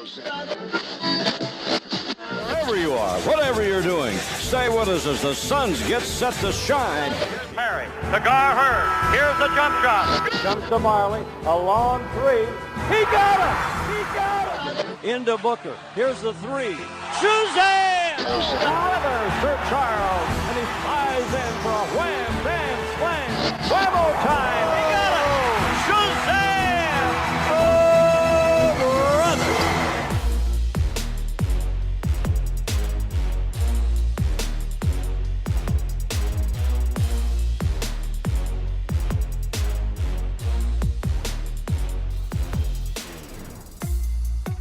Wherever you are, whatever you're doing, stay with us as the Suns get set to shine. Here's Perry, to Gar-Hurd. Here's the jump shot. Jumps to Marley, a long three. He got it! He got it! Into Booker. Here's the three. Suzanne! Another Sir Charles, and he flies in for a wham, bam, slam. Whammo time! He got it! Suzanne! Oh, brother!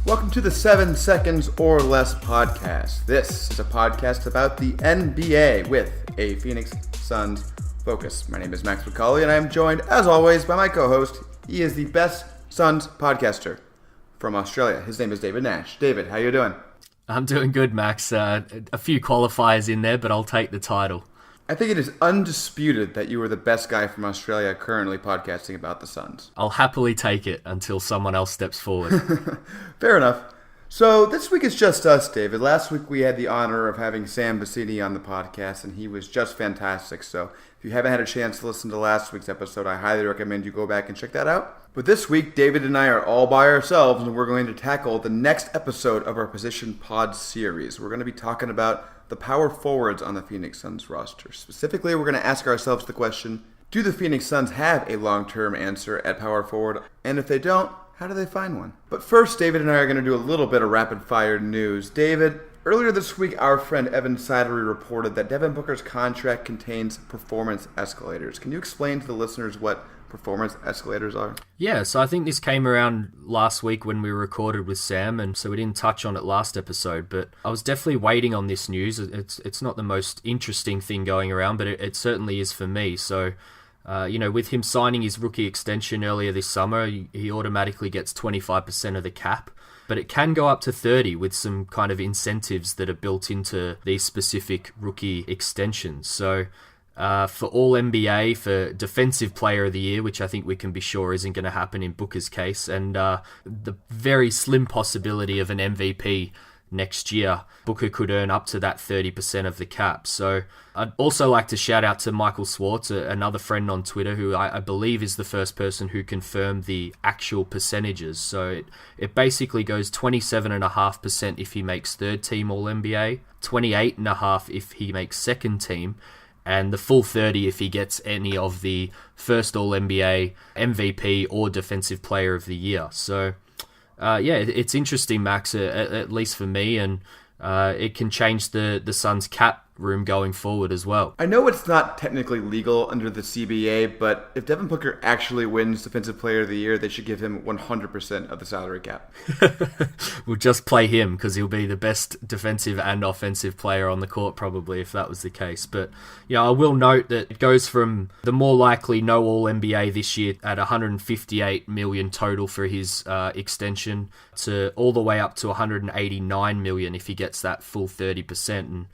Welcome to the 7 Seconds or Less podcast. This is a podcast about the NBA with a Phoenix Suns focus. My name is Max McCauley, and I am joined, as always, by my co-host. He is the best Suns podcaster from Australia. His name is David Nash. David, how you doing? I'm doing good, Max. A few qualifiers in there, but I'll take the title. I think it is undisputed that you are the best guy from Australia currently podcasting about the Suns. I'll happily take it until someone else steps forward. Fair enough. So this week is just us, David. Last week we had the honor of having Sam Vecini on the podcast, and he was just fantastic. So if you haven't had a chance to listen to last week's episode, I highly recommend you go back and check that out. But this week, David and I are all by ourselves, and we're going to tackle the next episode of our Position Pod series. We're going to be talking about the power forwards on the Phoenix Suns roster. Specifically, we're going to ask ourselves the question, do the Phoenix Suns have a long-term answer at power forward? And if they don't, how do they find one? But first, David and I are going to do a little bit of rapid-fire news. David, earlier this week, our friend Evan Sidery reported that Devin Booker's contract contains performance escalators. Can you explain to the listeners what performance escalators are? Yeah, so I think this came around last week when we recorded with Sam, and so we didn't touch on it last episode, but I was definitely waiting on this news. It's not the most interesting thing going around, but it certainly is for me. So, with him signing his rookie extension earlier this summer, he automatically gets 25% of the cap, but it can go up to 30 with some kind of incentives that are built into these specific rookie extensions. So, for all NBA, for Defensive Player of the Year, which I think we can be sure isn't going to happen in Booker's case, and the very slim possibility of an MVP next year, Booker could earn up to that 30% of the cap. So I'd also like to shout out to Michael Swartz, another friend on Twitter, who I believe is the first person who confirmed the actual percentages. So it basically goes 27.5% if he makes third team All-NBA, 28.5% if he makes second team, and the full 30 if he gets any of the first All-NBA, MVP, or Defensive Player of the Year. So, it's interesting, Max, at least for me, and it can change the Suns' cap room going forward as well. I know it's not technically legal under the CBA, but if Devin Booker actually wins Defensive Player of the Year, they should give him 100% of the salary cap. We'll just play him because he'll be the best defensive and offensive player on the court probably if that was the case. But I will note that it goes from the more likely no All-NBA this year at $158 million total for his extension to all the way up to $189 million if he gets that full 30%. And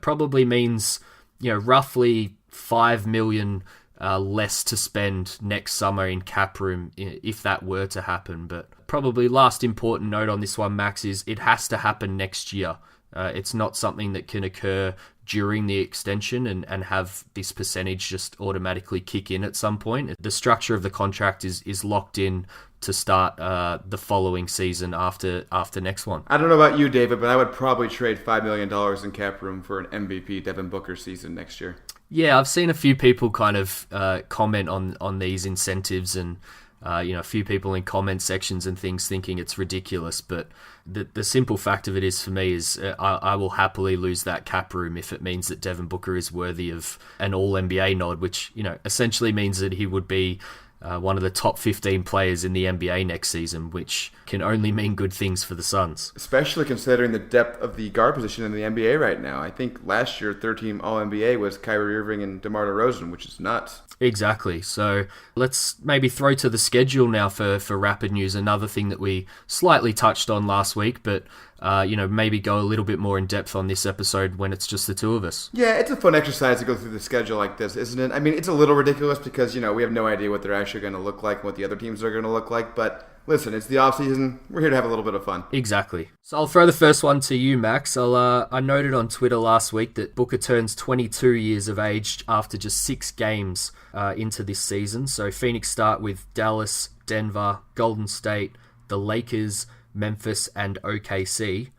probably means, roughly $5 million less to spend next summer in cap room if that were to happen. But probably last important note on this one, Max, is it has to happen next year. It's not something that can occur during the extension and have this percentage just automatically kick in at some point. The structure of the contract is locked in to start the following season after next one. I don't know about you, David, but I would probably trade $5 million in cap room for an MVP Devin Booker season next year. Yeah, I've seen a few people kind of comment on these incentives and a few people in comment sections and things thinking it's ridiculous, but the simple fact of it is for me is I will happily lose that cap room if it means that Devin Booker is worthy of an All-NBA nod, which essentially means that he would be one of the top 15 players in the NBA next season, which can only mean good things for the Suns. Especially considering the depth of the guard position in the NBA right now. I think last year, third-team All-NBA was Kyrie Irving and DeMar DeRozan, which is nuts. Exactly. So let's maybe throw to the schedule now for rapid news. Another thing that we slightly touched on last week, but maybe go a little bit more in depth on this episode when it's just the two of us. Yeah, it's a fun exercise to go through the schedule like this, isn't it? I mean, it's a little ridiculous because, we have no idea what they're actually going to look like and what the other teams are going to look like, but listen, it's the offseason. We're here to have a little bit of fun. Exactly. So I'll throw the first one to you, Max. I noted on Twitter last week that Booker turns 22 years of age after just 6 games into this season. So Phoenix start with Dallas, Denver, Golden State, the Lakers, Memphis, and OKC.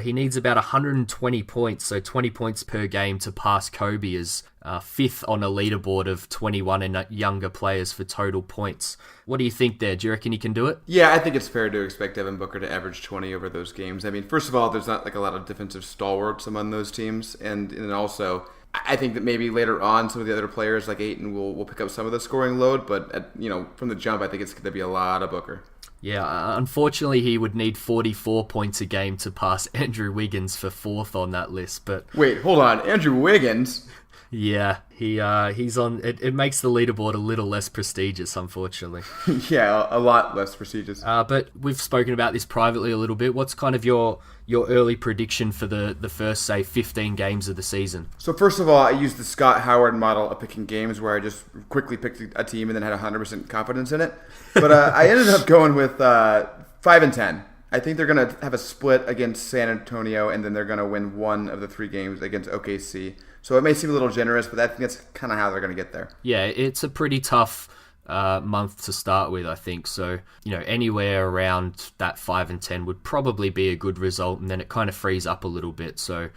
He needs about 120 points, so 20 points per game to pass Kobe as 5th on a leaderboard of 21 and younger players for total points. What do you think there? Do you reckon he can do it? Yeah, I think it's fair to expect Devin Booker to average 20 over those games. I mean, first of all, there's not like a lot of defensive stalwarts among those teams, and also I think that maybe later on some of the other players like Ayton will pick up some of the scoring load, but from the jump, I think it's going to be a lot of Booker. Yeah, unfortunately, he would need 44 points a game to pass Andrew Wiggins for 4th on that list. But wait, hold on, Andrew Wiggins? Yeah, he's on. It makes the leaderboard a little less prestigious, unfortunately. Yeah, a lot less prestigious. But we've spoken about this privately a little bit. What's kind of your early prediction for the first, say, 15 games of the season? So first of all, I used the Scott Howard model of picking games where I just quickly picked a team and then had 100% confidence in it. But I ended up going with 5-10. I think they're going to have a split against San Antonio, and then they're going to win one of the 3 games against OKC. So it may seem a little generous, but I think that's kind of how they're going to get there. Yeah, it's a pretty tough month to start with, I think. So, anywhere around that 5-10 would probably be a good result, and then it kind of frees up a little bit. So,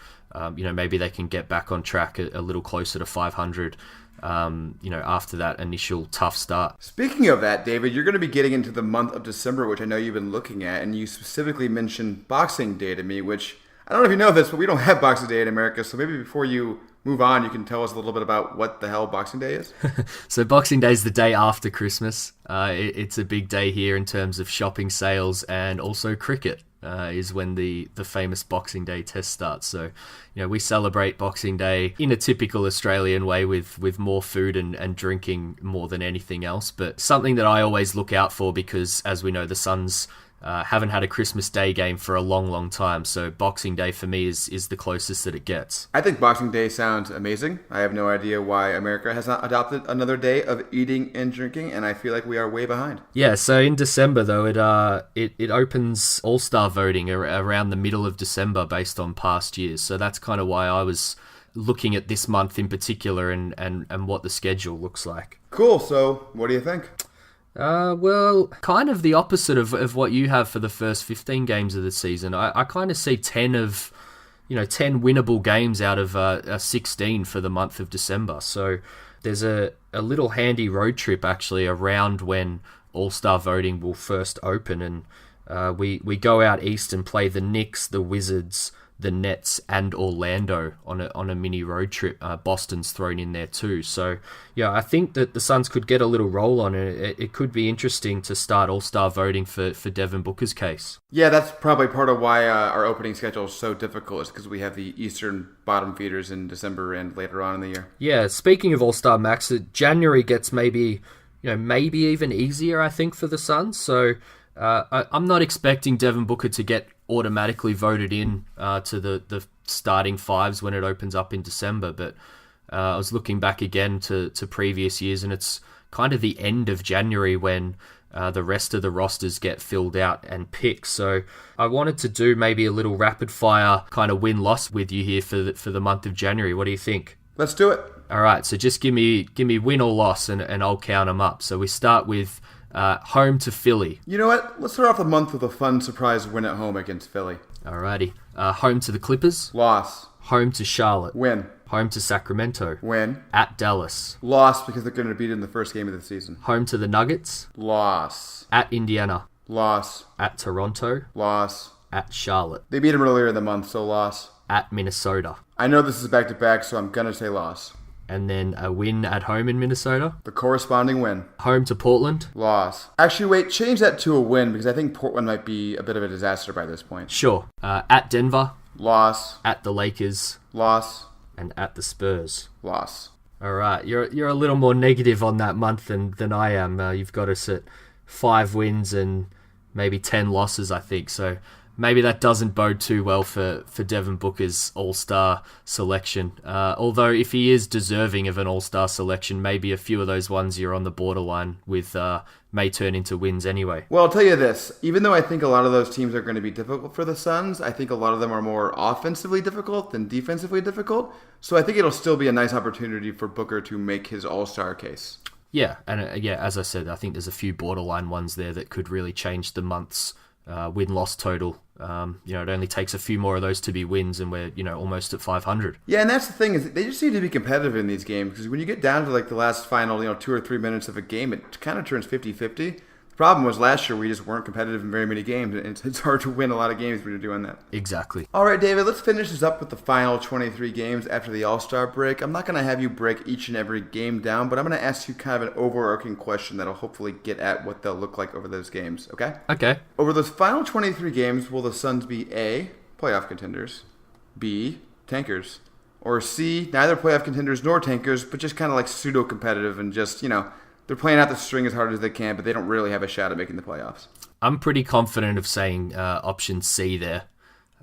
maybe they can get back on track a little closer to 500. After that initial tough start. Speaking of that, David, you're going to be getting into the month of December, which I know you've been looking at, and you specifically mentioned Boxing Day to me, which I don't know if you know this, but we don't have Boxing Day in America, so maybe before you move on, you can tell us a little bit about what the hell Boxing Day is? So Boxing Day is the day after Christmas. It's a big day here in terms of shopping sales and also cricket. Is when the famous Boxing Day test starts. So, we celebrate Boxing Day in a typical Australian way with more food and drinking more than anything else. But something that I always look out for because, as we know, the Suns haven't had a Christmas Day game for a long, long time. So Boxing Day for me is the closest that it gets. I think Boxing Day sounds amazing. I have no idea why America has not adopted another day of eating and drinking, and I feel like we are way behind. Yeah, so in December, though, it opens All-Star voting around the middle of December based on past years. So that's kind of why I was looking at this month in particular and what the schedule looks like. Cool. So what do you think? Well, kind of the opposite of what you have for the first 15 games of the season. I kind of see 10 winnable games out of 16 for the month of December. So there's a little handy road trip actually around when All-Star voting will first open, and we go out east and play the Knicks, the Wizards, the Nets, and Orlando on a mini road trip. Boston's thrown in there too. So, yeah, I think that the Suns could get a little roll on it. It could be interesting to start All-Star voting for Devin Booker's case. Yeah, that's probably part of why our opening schedule is so difficult, is because we have the Eastern bottom feeders in December and later on in the year. Yeah, speaking of All-Star, Max, January gets maybe even easier, I think, for the Suns. So I'm not expecting Devin Booker to get automatically voted in to the starting 5s when it opens up in December, but I was looking back again to previous years, and it's kind of the end of January when the rest of the rosters get filled out and picked. So I wanted to do maybe a little rapid fire kind of win-loss with you here for the month of January. What do you think? Let's do it. All right, so just give me win or loss, and I'll count them up. So we start with home to Philly. You know what? Let's start off the month with a fun surprise win at home against Philly. Alrighty. Home to the Clippers. Loss. Home to Charlotte. Win. Home to Sacramento. Win. At Dallas. Loss, because they're going to beat it in the first game of the season. Home to the Nuggets. Loss. At Indiana. Loss. At Toronto. Loss. At Charlotte. They beat them earlier in the month, so loss. At Minnesota. I know this is back-to-back, so I'm going to say loss. And then a win at home in Minnesota. The corresponding win. Home to Portland. Loss. Actually, wait, change that to a win, because I think Portland might be a bit of a disaster by this point. Sure. At Denver. Loss. At the Lakers. Loss. And at the Spurs. Loss. All right. You're a little more negative on that month than I am. You've got us at 5 wins and maybe 10 losses, I think. So maybe that doesn't bode too well for Devin Booker's All-Star selection. Although if he is deserving of an All-Star selection, maybe a few of those ones you're on the borderline with may turn into wins anyway. Well, I'll tell you this. Even though I think a lot of those teams are going to be difficult for the Suns, I think a lot of them are more offensively difficult than defensively difficult. So I think it'll still be a nice opportunity for Booker to make his all-star case. Yeah, and as I said, I think there's a few borderline ones there that could really change the month's win-loss total. It only takes a few more of those to be wins, and we're almost at 500. Yeah, and that's the thing, is they just need to be competitive in these games, because when you get down to like the last final 2 or 3 minutes of a game, it kind of turns 50-50. The problem was last year we just weren't competitive in very many games, and it's hard to win a lot of games when you're doing that. Exactly. All right, David, let's finish this up with the final 23 games after the All-Star break. I'm not going to have you break each and every game down, but I'm going to ask you kind of an overarching question that'll hopefully get at what they'll look like over those games, okay? Okay. Over those final 23 games, will the Suns be A, playoff contenders, B, tankers, or C, neither playoff contenders nor tankers, but just kind of like pseudo-competitive and just, they're playing out the string as hard as they can, but they don't really have a shot at making the playoffs? I'm pretty confident of saying option C there.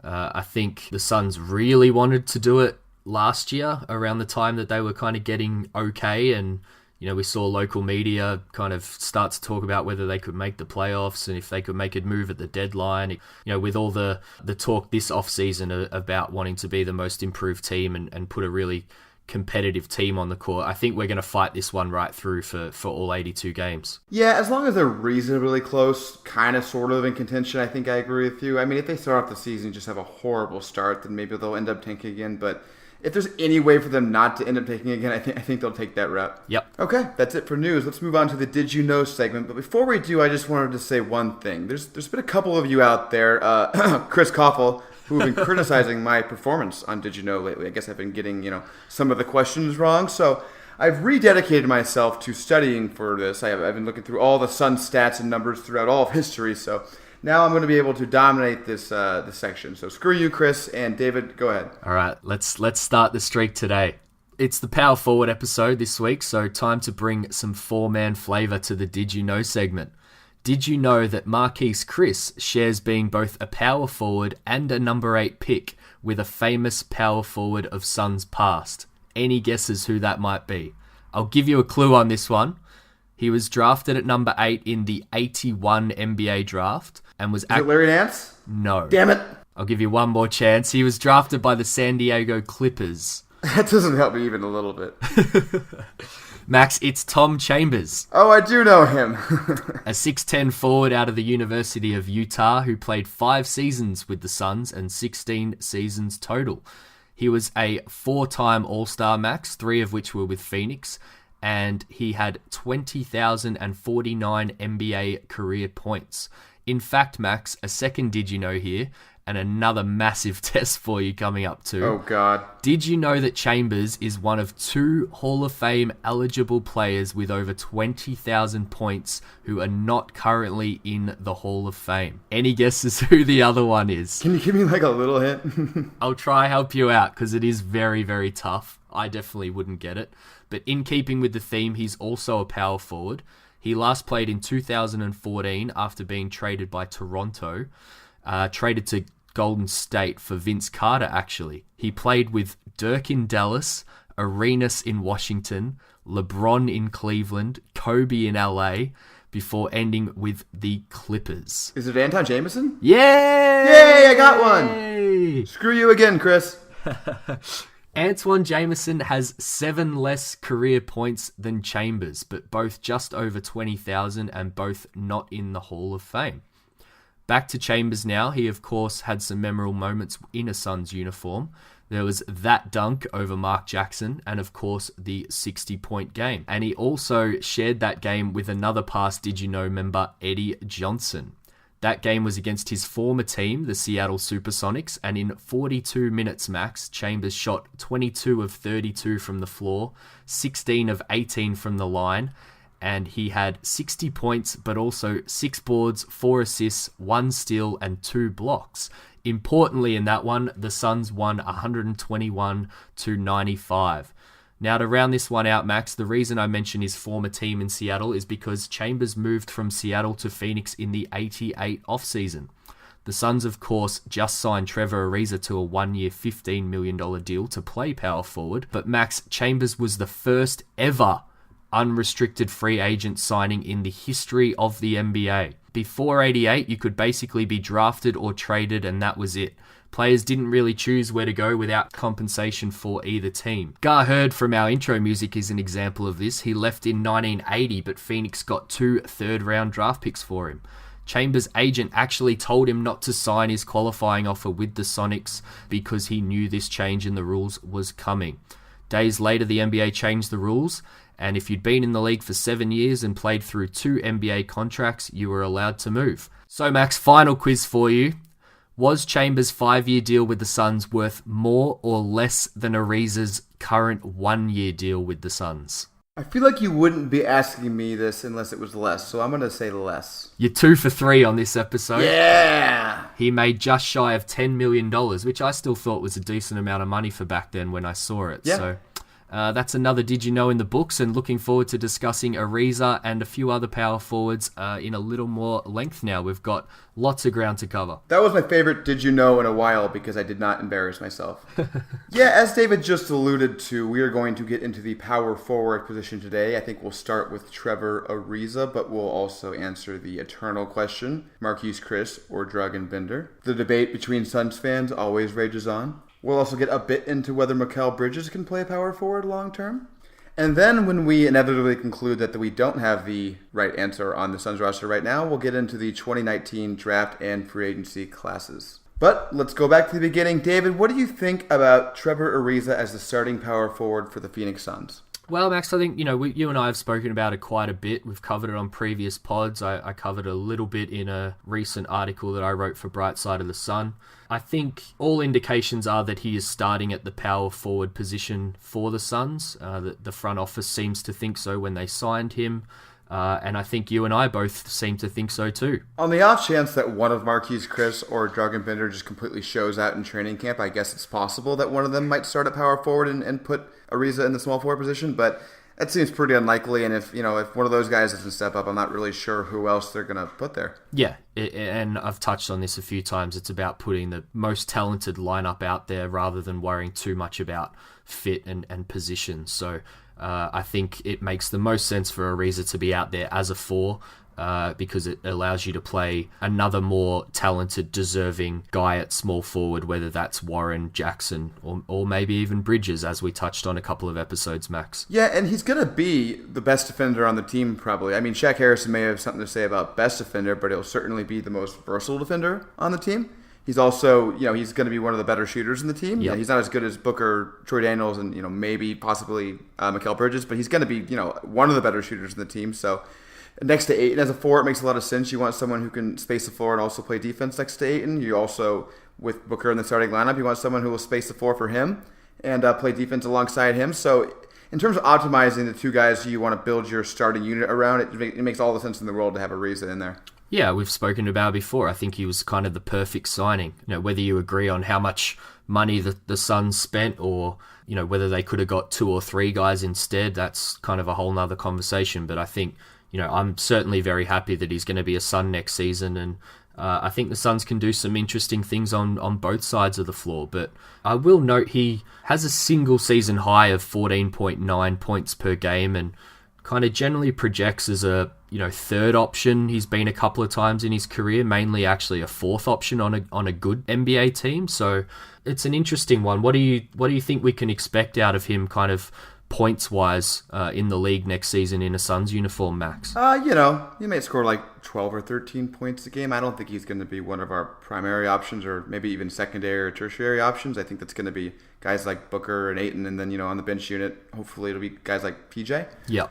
I think the Suns really wanted to do it last year around the time that they were kind of getting okay, and we saw local media kind of start to talk about whether they could make the playoffs and if they could make a move at the deadline. With all the talk this offseason about wanting to be the most improved team and put a really competitive team on the court, I think we're going to fight this one right through for all 82 games. Yeah, as long as they're reasonably close, kind of sort of in contention, I think I agree with you. I mean, if they start off the season and just have a horrible start, then maybe they'll end up tanking again, but if there's any way for them not to end up taking again, I think they'll take that route. Yep. Okay, that's it for news. Let's move on to the Did You Know segment. But before we do, I just wanted to say one thing. There's been a couple of you out there, Chris Koffel, who have been criticizing my performance on Did You Know lately. I guess I've been getting, some of the questions wrong. So I've rededicated myself to studying for this. I've been looking through all the Sun stats and numbers throughout all of history. So now I'm going to be able to dominate this section. So screw you, Chris, and David, go ahead. All right, let's start the streak today. It's the Power Forward episode this week, so time to bring some four-man flavor to the Did You Know segment. Did you know that Marquise Chris shares being both a power forward and a number 8 pick with a famous power forward of Suns past? Any guesses who that might be? I'll give you a clue on this one. He was drafted at number 8 in the 81 NBA draft and was... Is it Larry Nance? No. Damn it. I'll give you one more chance. He was drafted by the San Diego Clippers. That doesn't help me even a little bit. Max, it's Tom Chambers. Oh, I do know him. A 6'10 forward out of the University of Utah who played 5 seasons with the Suns and 16 seasons total. He was a 4-time All-Star, Max, 3 of which were with Phoenix, and he had 20,049 NBA career points. In fact, Max, a second Did You Know here, and another massive test for you coming up too. Oh, God. Did you know that Chambers is one of 2 Hall of Fame eligible players with over 20,000 points who are not currently in the Hall of Fame? Any guesses who the other one is? Can you give me like a little hint? I'll try help you out because it is very, very tough. I definitely wouldn't get it. But in keeping with the theme, he's also a power forward. He last played in 2014 after being traded by Toronto. Traded to Golden State for Vince Carter, actually. He played with Dirk in Dallas, Arenas in Washington, LeBron in Cleveland, Kobe in LA, before ending with the Clippers. Is it Anton Jameson? Yay! Yay, I got one! Screw you again, Chris. Antoine Jameson has 7 less career points than Chambers, but both just over 20,000 and both not in the Hall of Fame. Back to Chambers now. He, of course, had some memorable moments in a Suns uniform. There was that dunk over Mark Jackson and, of course, the 60-point game. And he also shared that game with another past Did You Know member, Eddie Johnson. That game was against his former team, the Seattle Supersonics, and in 42 minutes max, Chambers shot 22 of 32 from the floor, 16 of 18 from the line, and he had 60 points, but also 6 boards, 4 assists, 1 steal, and 2 blocks. Importantly in that one, the Suns won 121-95. Now to round this one out, Max, the reason I mention his former team in Seattle is because Chambers moved from Seattle to Phoenix in the 88 offseason. The Suns, of course, just signed Trevor Ariza to a 1-year, $15 million deal to play power forward, but Max, Chambers was the first ever unrestricted free agent signing in the history of the NBA. Before 88, you could basically be drafted or traded, and that was it. Players didn't really choose where to go without compensation for either team. Gar Heard from our intro music is an example of this. He left in 1980, but Phoenix got 2 third-round draft picks for him. Chambers' agent actually told him not to sign his qualifying offer with the Sonics because he knew this change in the rules was coming. Days later, the NBA changed the rules, and if you'd been in the league for 7 years and played through 2 NBA contracts, you were allowed to move. So, Max, final quiz for you. Was Chambers' 5-year deal with the Suns worth more or less than Ariza's current 1-year deal with the Suns? I feel like you wouldn't be asking me this unless it was less, so I'm going to say less. You're 2 for 3 on this episode. Yeah! He made just shy of $10 million, which I still thought was a decent amount of money for back then when I saw it. Yeah. So that's another Did You Know in the books, and looking forward to discussing Ariza and a few other power forwards in a little more length now. We've got lots of ground to cover. That was my favorite Did You Know in a while because I did not embarrass myself. Yeah, as David just alluded to, we are going to get into the power forward position today. I think we'll start with Trevor Ariza, but we'll also answer the eternal question, Marquise Chris or Dragan Bender. The debate between Suns fans always rages on. We'll also get a bit into whether Mikal Bridges can play power forward long term. And then when we inevitably conclude that we don't have the right answer on the Suns roster right now, we'll get into the 2019 draft and free agency classes. But let's go back to the beginning. David, what do you think about Trevor Ariza as the starting power forward for the Phoenix Suns? Well, Max, I think, you and I have spoken about it quite a bit. We've covered it on previous pods. I covered a little bit in a recent article that I wrote for Bright Side of the Sun. I think all indications are that he is starting at the power forward position for the Suns. The front office seems to think so when they signed him. And I think you and I both seem to think so too. On the off chance that one of Marquise Chris or Dragan Bender just completely shows out in training camp, I guess it's possible that one of them might start at power forward and put Ariza in the small forward position, but that seems pretty unlikely, and if one of those guys doesn't step up, I'm not really sure who else they're going to put there. Yeah, and I've touched on this a few times. It's about putting the most talented lineup out there rather than worrying too much about fit and position. So I think it makes the most sense for Ariza to be out there as a 4 because it allows you to play another more talented, deserving guy at small forward, whether that's Warren, Jackson, or maybe even Bridges, as we touched on a couple of episodes, Max. Yeah, and he's going to be the best defender on the team, probably. I mean, Shaq Harrison may have something to say about best defender, but he'll certainly be the most versatile defender on the team. He's also, he's going to be one of the better shooters in the team. Yep. He's not as good as Booker, Troy Daniels, and, maybe possibly Mikal Bridges, but he's going to be, one of the better shooters in the team. So next to Ayton as a 4, it makes a lot of sense. You want someone who can space the floor and also play defense next to Ayton. You also, with Booker in the starting lineup, you want someone who will space the floor for him and play defense alongside him. So in terms of optimizing the 2 guys you want to build your starting unit around, it makes all the sense in the world to have Ariza in there. Yeah, we've spoken about it before. I think he was kind of the perfect signing. Whether you agree on how much money the Suns spent or, whether they could have got 2 or 3 guys instead, that's kind of a whole nother conversation. But I think, I'm certainly very happy that he's going to be a Sun next season. And I think the Suns can do some interesting things on both sides of the floor. But I will note he has a single season high of 14.9 points per game and kind of generally projects as a third option. He's been a couple of times in his career, mainly actually a 4th option on a good NBA team. So it's an interesting one. What do you think we can expect out of him, kind of points wise, in the league next season in a Suns uniform, Max? He may score like 12 or 13 points a game. I don't think he's going to be one of our primary options or maybe even secondary or tertiary options. I think that's going to be guys like Booker and Ayton, and then on the bench unit, hopefully it'll be guys like PJ. Yeah.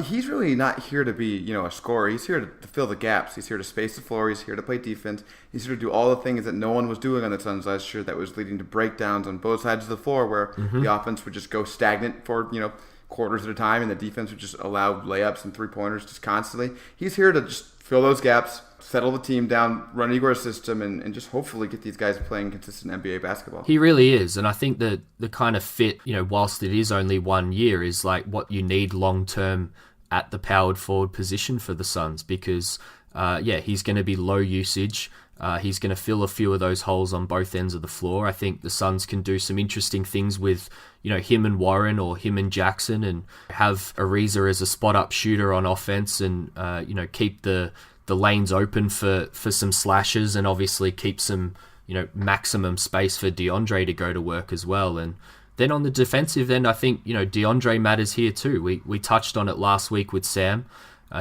He's really not here to be, a scorer. He's here to fill the gaps. He's here to space the floor. He's here to play defense. He's here to do all the things that no one was doing on the Suns last year that was leading to breakdowns on both sides of the floor where the offense would just go stagnant for, quarters at a time and the defense would just allow layups and 3-pointers just constantly. He's here to just fill those gaps, settle the team down, run Igor's system, and just hopefully get these guys playing consistent NBA basketball. He really is, and I think that the kind of fit, whilst it is only 1 year, is like what you need long-term at the powered forward position for the Suns because, he's going to be low usage. He's going to fill a few of those holes on both ends of the floor. I think the Suns can do some interesting things with, him and Warren or him and Jackson, and have Ariza as a spot-up shooter on offense, and, keep the lanes open for some slashes, and obviously keep some, maximum space for DeAndre to go to work as well. And then on the defensive end, I think, DeAndre matters here too. We touched on it last week with Sam.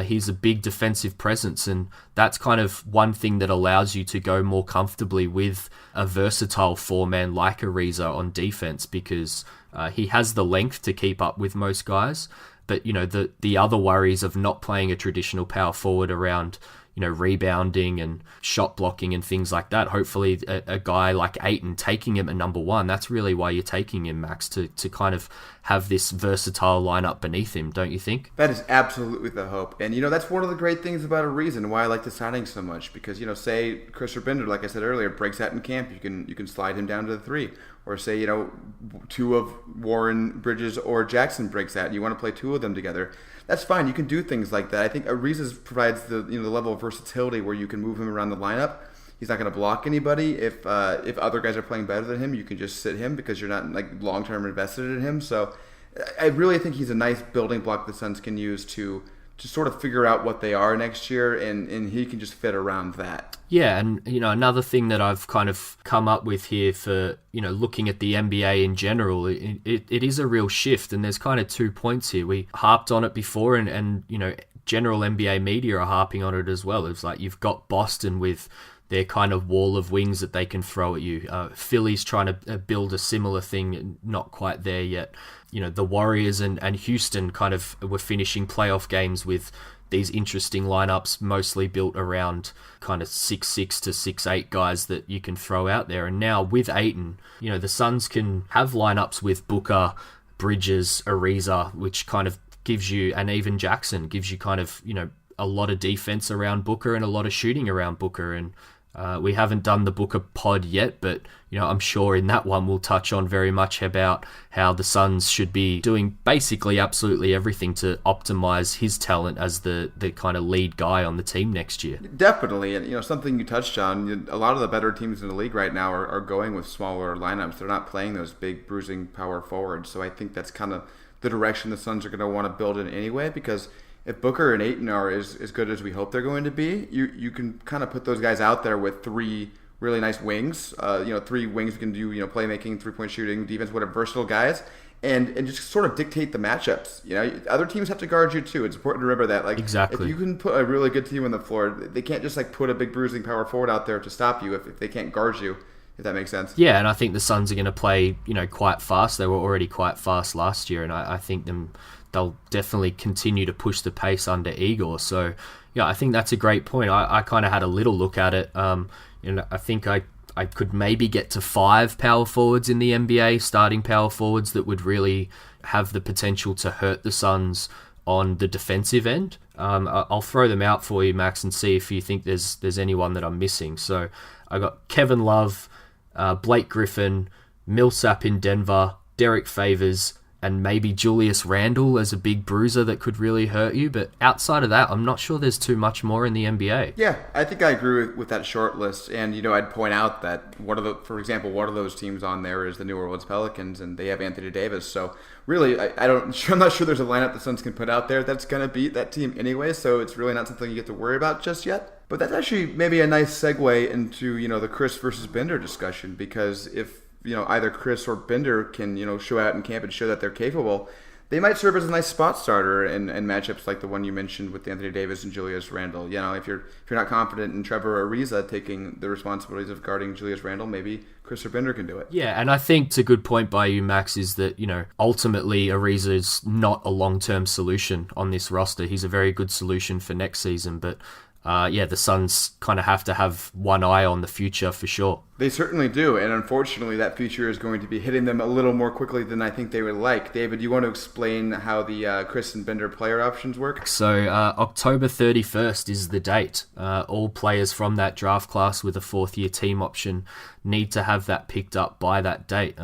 He's a big defensive presence, and that's kind of one thing that allows you to go more comfortably with a versatile four-man like Ariza on defense, because he has the length to keep up with most guys. But, the other worries of not playing a traditional power forward around, rebounding and shot blocking and things like that. Hopefully a guy like Ayton taking him at number one, that's really why you're taking him, Max, to kind of have this versatile lineup beneath him, don't you think? That is absolutely the hope. And, that's one of the great things about Ariza and why I like the signing so much. Because, say Chris or Bender, like I said earlier, breaks out in camp, you can slide him down to the three. Or say, two of Warren, Bridges, or Jackson breaks out and you want to play two of them together. That's fine. You can do things like that. I think Ariza provides the level of versatility where you can move him around the lineup. He's not going to block anybody. If other guys are playing better than him, you can just sit him because you're not long term invested in him. So I really think he's a nice building block the Suns can use to sort of figure out what they are next year, and he can just fit around that. Yeah, and another thing that I've kind of come up with here for looking at the NBA in general, it is a real shift, and there's kind of 2 points here. We harped on it before, and general NBA media are harping on it as well. It's like you've got Boston with their kind of wall of wings that they can throw at you. Philly's trying to build a similar thing, not quite there yet. The Warriors and Houston kind of were finishing playoff games with these interesting lineups, mostly built around kind of 6'6" to 6'8" guys that you can throw out there. And now with Ayton, the Suns can have lineups with Booker, Bridges, Ariza, which kind of gives you, and even Jackson, gives you kind of, a lot of defense around Booker and a lot of shooting around Booker. And we haven't done the Booker pod yet, but I'm sure in that one we'll touch on very much about how the Suns should be doing basically absolutely everything to optimize his talent as the kind of lead guy on the team next year. Definitely, and something you touched on, a lot of the better teams in the league right now are going with smaller lineups. They're not playing those big bruising power forwards, so I think that's kind of the direction the Suns are going to want to build in anyway, because if Booker and Ayton are as good as we hope they're going to be, you can kind of put those guys out there with three really nice wings. 3 wings who can do playmaking, 3-point shooting, defense, whatever, versatile guys, and just sort of dictate the matchups. Other teams have to guard you too. It's important to remember that. Exactly. If you can put a really good team on the floor, they can't just put a big bruising power forward out there to stop you if they can't guard you. If that makes sense. Yeah, and I think the Suns are going to play quite fast. They were already quite fast last year, and I think they'll definitely continue to push the pace under Igor. So, I think that's a great point. I kind of had a little look at it. I think I could maybe get to 5 power forwards in the NBA, starting power forwards that would really have the potential to hurt the Suns on the defensive end. I'll throw them out for you, Max, and see if you think there's anyone that I'm missing. So I got Kevin Love, Blake Griffin, Millsap in Denver, Derek Favors, and maybe Julius Randle as a big bruiser that could really hurt you. But outside of that, I'm not sure there's too much more in the NBA. Yeah, I think I agree with that short list. And, I'd point out that for example, one of those teams on there is the New Orleans Pelicans, and they have Anthony Davis. So really, I'm not sure there's a lineup the Suns can put out there that's going to beat that team anyway. So it's really not something you get to worry about just yet. But that's actually maybe a nice segue into, the Chris versus Bender discussion, because if either Chris or Bender can, show out in camp and show that they're capable, they might serve as a nice spot starter in matchups like the one you mentioned with Anthony Davis and Julius Randle. If you're not confident in Trevor Ariza taking the responsibilities of guarding Julius Randle, maybe Chris or Bender can do it. Yeah, and I think it's a good point by you, Max, is that, ultimately Ariza is not a long-term solution on this roster. He's a very good solution for next season, but the Suns kind of have to have one eye on the future for sure. They certainly do, and unfortunately that future is going to be hitting them a little more quickly than I think they would like. David, do you want to explain how the Chris and Bender player options work? So October 31st is the date. All players from that draft class with a 4th-year team option need to have that picked up by that date.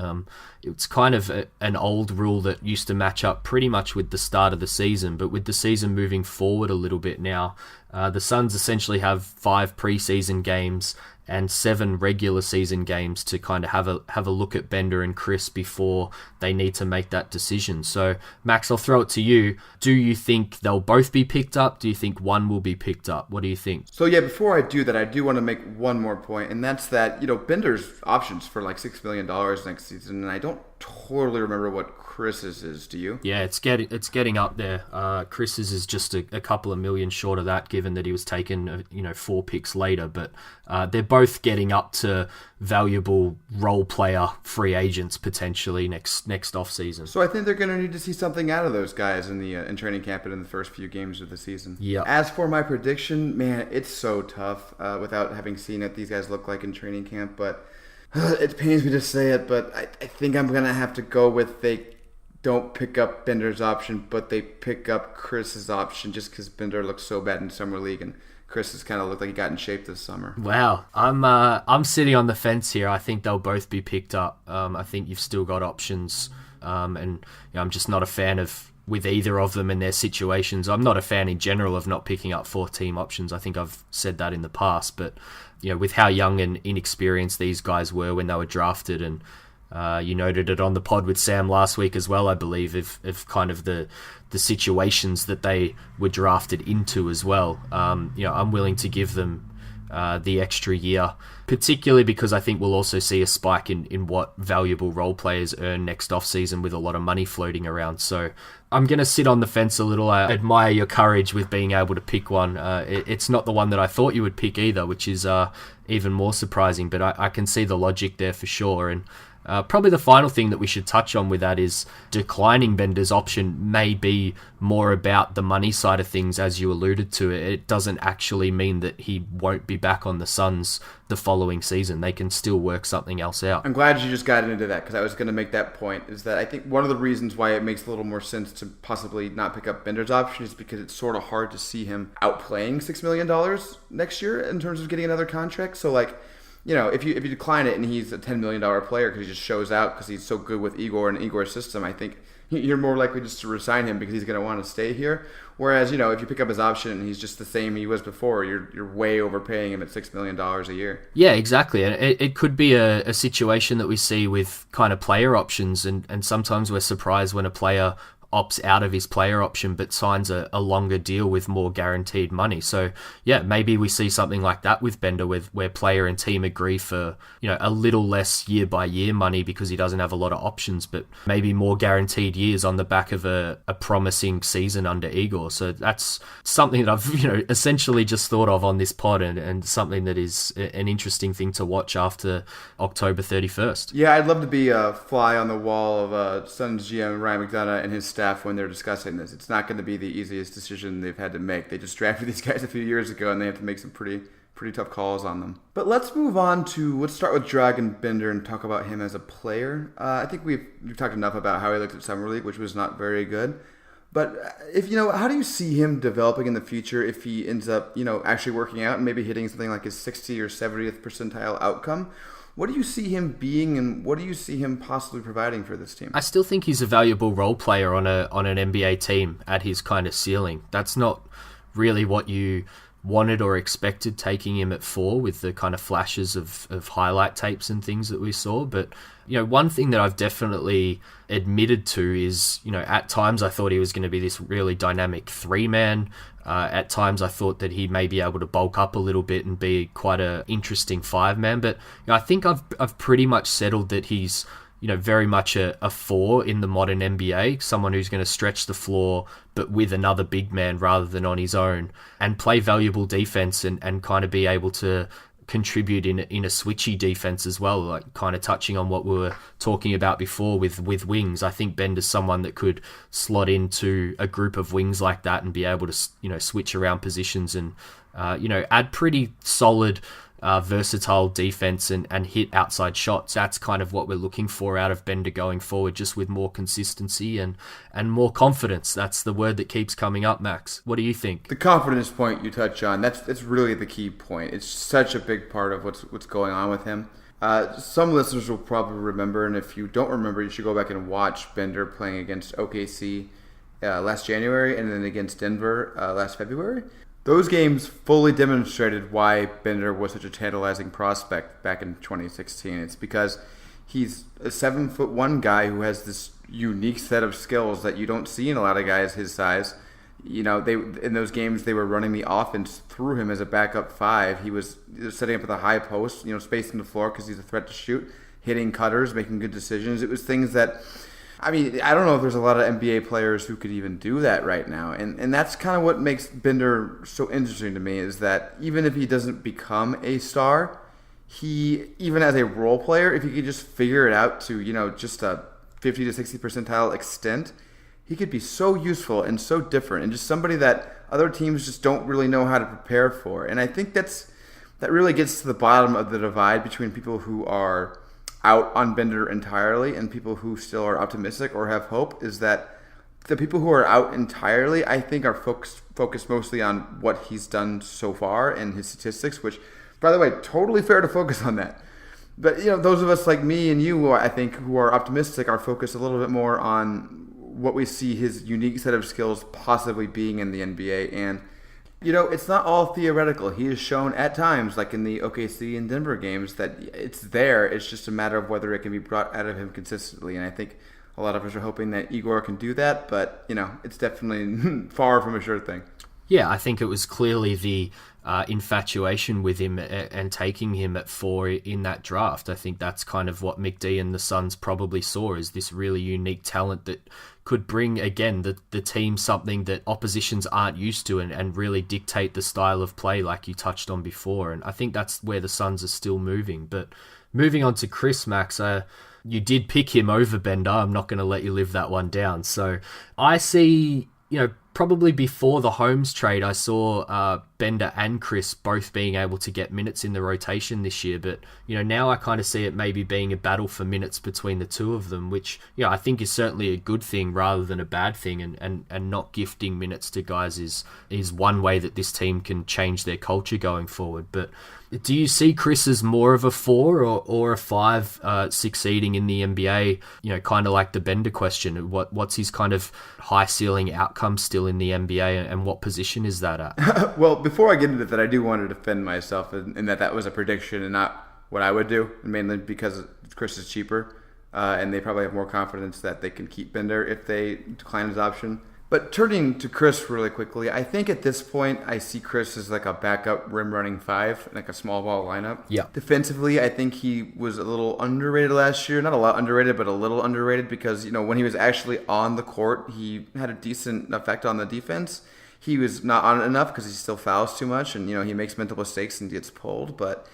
It's kind of an old rule that used to match up pretty much with the start of the season, but with the season moving forward a little bit now, the Suns essentially have 5 preseason games and 7 regular season games to kind of have a look at Bender and Chris before they need to make that decision. So, Max, I'll throw it to you. Do you think they'll both be picked up? Do you think one will be picked up? What do you think? So, yeah, before I do that, I do want to make one more point, and that's that, Bender's options for like $6 million next season, and I don't totally remember what Chris's is. Do you? Yeah, it's getting up there. Chris's is just a couple of million short of that, given that he was taken 4 picks later. But they're both getting up to valuable role player free agents potentially next off season. So I think they're going to need to see something out of those guys in training camp and in the first few games of the season. Yeah. As for my prediction, man, it's so tough without having seen what these guys look like in training camp. But it pains me to say it, but I think I'm going to have to go with they don't pick up Bender's option, but they pick up Chris's option just because Bender looks so bad in Summer League, and Chris has kind of looked like he got in shape this summer. Wow. I'm sitting on the fence here. I think they'll both be picked up. I think you've still got options, and I'm just not a fan with either of them in their situations. I'm not a fan in general of not picking up 4-team options. I think I've said that in the past, but with how young and inexperienced these guys were when they were drafted, and you noted it on the pod with Sam last week as well, I believe, of kind of the situations that they were drafted into as well. I'm willing to give them the extra year, particularly because I think we'll also see a spike in what valuable role players earn next offseason with a lot of money floating around. So I'm going to sit on the fence a little. I admire your courage with being able to pick one. It's not the one that I thought you would pick either, which is even more surprising, but I can see the logic there for sure. And probably the final thing that we should touch on with that is declining Bender's option may be more about the money side of things, as you alluded to. It doesn't actually mean that he won't be back on the Suns the following season. They can still work something else out. I'm glad you just got into that, because I was going to make that point, is that I think one of the reasons why it makes a little more sense to possibly not pick up Bender's option is because it's sort of hard to see him outplaying $6 million next year in terms of getting another contract. So, if you decline it and he's a $10 million player because he just shows out because he's so good with Igor and Igor's system, I think you're more likely just to resign him because he's going to want to stay here. Whereas, if you pick up his option and he's just the same he was before, you're way overpaying him at $6 million a year. Yeah, exactly. And it could be a situation that we see with kind of player options, and sometimes we're surprised when a player opts out of his player option but signs a longer deal with more guaranteed money. So yeah, maybe we see something like that with Bender, where player and team agree for a little less year by year money because he doesn't have a lot of options, but maybe more guaranteed years on the back of a promising season under Igor. So that's something that I've essentially just thought of on this pod, and something that is an interesting thing to watch after October 31st. Yeah, I'd love to be a fly on the wall of Suns GM Ryan McDonough and his staff when they're discussing this. It's not going to be the easiest decision they've had to make. They just drafted these guys a few years ago, and they have to make some pretty tough calls on them. But let's move on let's start with Dragon Bender and talk about him as a player. I think we've talked enough about how he looked at Summer League, which was not very good. But how do you see him developing in the future if he ends up, actually working out and maybe hitting something like his 60th or 70th percentile outcome? What do you see him being, and what do you see him possibly providing for this team? I still think he's a valuable role player on an NBA team at his kind of ceiling. That's not really what you wanted or expected taking him at 4 with the kind of flashes of highlight tapes and things that we saw. But, one thing that I've definitely admitted to is, at times I thought he was going to be this really dynamic 3-man. At times I thought that he may be able to bulk up a little bit and be quite an interesting 5-man. But I think I've pretty much settled that he's very much a 4 in the modern NBA, someone who's going to stretch the floor, but with another big man rather than on his own, and play valuable defense and kind of be able to contribute in a switchy defense as well, like kind of touching on what we were talking about before with wings. I think Bender's someone that could slot into a group of wings like that and be able to, switch around positions and, add pretty solid versatile defense and hit outside shots. That's kind of what we're looking for out of Bender going forward, just with more consistency and more confidence. That's the word that keeps coming up, Max. What do you think? The confidence point you touch on, that's really the key point. It's such a big part of what's going on with him. Some listeners will probably remember, and if you don't remember, you should go back and watch Bender playing against OKC last January and then against Denver last February. Those games fully demonstrated why Bender was such a tantalizing prospect back in 2016. It's because he's a 7'1" guy who has this unique set of skills that you don't see in a lot of guys his size. You know, in those games they were running the offense through him as a backup 5. He was setting up at the high post, spacing the floor because he's a threat to shoot, hitting cutters, making good decisions. It was things that, I don't know if there's a lot of NBA players who could even do that right now. And that's kind of what makes Bender so interesting to me, is that even if he doesn't become a star, he, even as a role player, if he could just figure it out to, just a 50 to 60 percentile extent, he could be so useful and so different and just somebody that other teams just don't really know how to prepare for. And I think that really gets to the bottom of the divide between people who are out on Bender entirely and people who still are optimistic or have hope, is that the people who are out entirely, I think, are focused mostly on what he's done so far and his statistics, which, by the way, totally fair to focus on that. But, those of us like me and you, I think, who are optimistic are focused a little bit more on what we see his unique set of skills possibly being in the NBA. And, it's not all theoretical. He has shown at times, like in the OKC and Denver games, that it's there. It's just a matter of whether it can be brought out of him consistently. And I think a lot of us are hoping that Igor can do that, but, it's definitely far from a sure thing. Yeah, I think it was clearly the infatuation with him and taking him at 4 in that draft. I think that's kind of what McD and the Suns probably saw, is this really unique talent that could bring, again, the team something that oppositions aren't used to and really dictate the style of play like you touched on before. And I think that's where the Suns are still moving. But moving on to Chris, Max, you did pick him over Bender. I'm not going to let you live that one down. So I see, probably before the Holmes trade, I saw Bender and Chris both being able to get minutes in the rotation this year. But, now I kind of see it maybe being a battle for minutes between the two of them, which, I think is certainly a good thing rather than a bad thing. And not gifting minutes to guys is one way that this team can change their culture going forward. But do you see Chris as more of a 4 or a 5 succeeding in the NBA, kind of like the Bender question? What's his kind of high ceiling outcome still in the NBA, and what position is that at? Well, before I get into that, I do want to defend myself in that was a prediction and not what I would do, mainly because Chris is cheaper and they probably have more confidence that they can keep Bender if they decline his option. But turning to Chris really quickly, I think at this point I see Chris as like a backup rim running 5, like a small ball lineup. Yeah. Defensively, I think he was a little underrated last year. Not a lot underrated, but a little underrated because, when he was actually on the court, he had a decent effect on the defense. He was not on it enough because he still fouls too much and, he makes mental mistakes and gets pulled. But,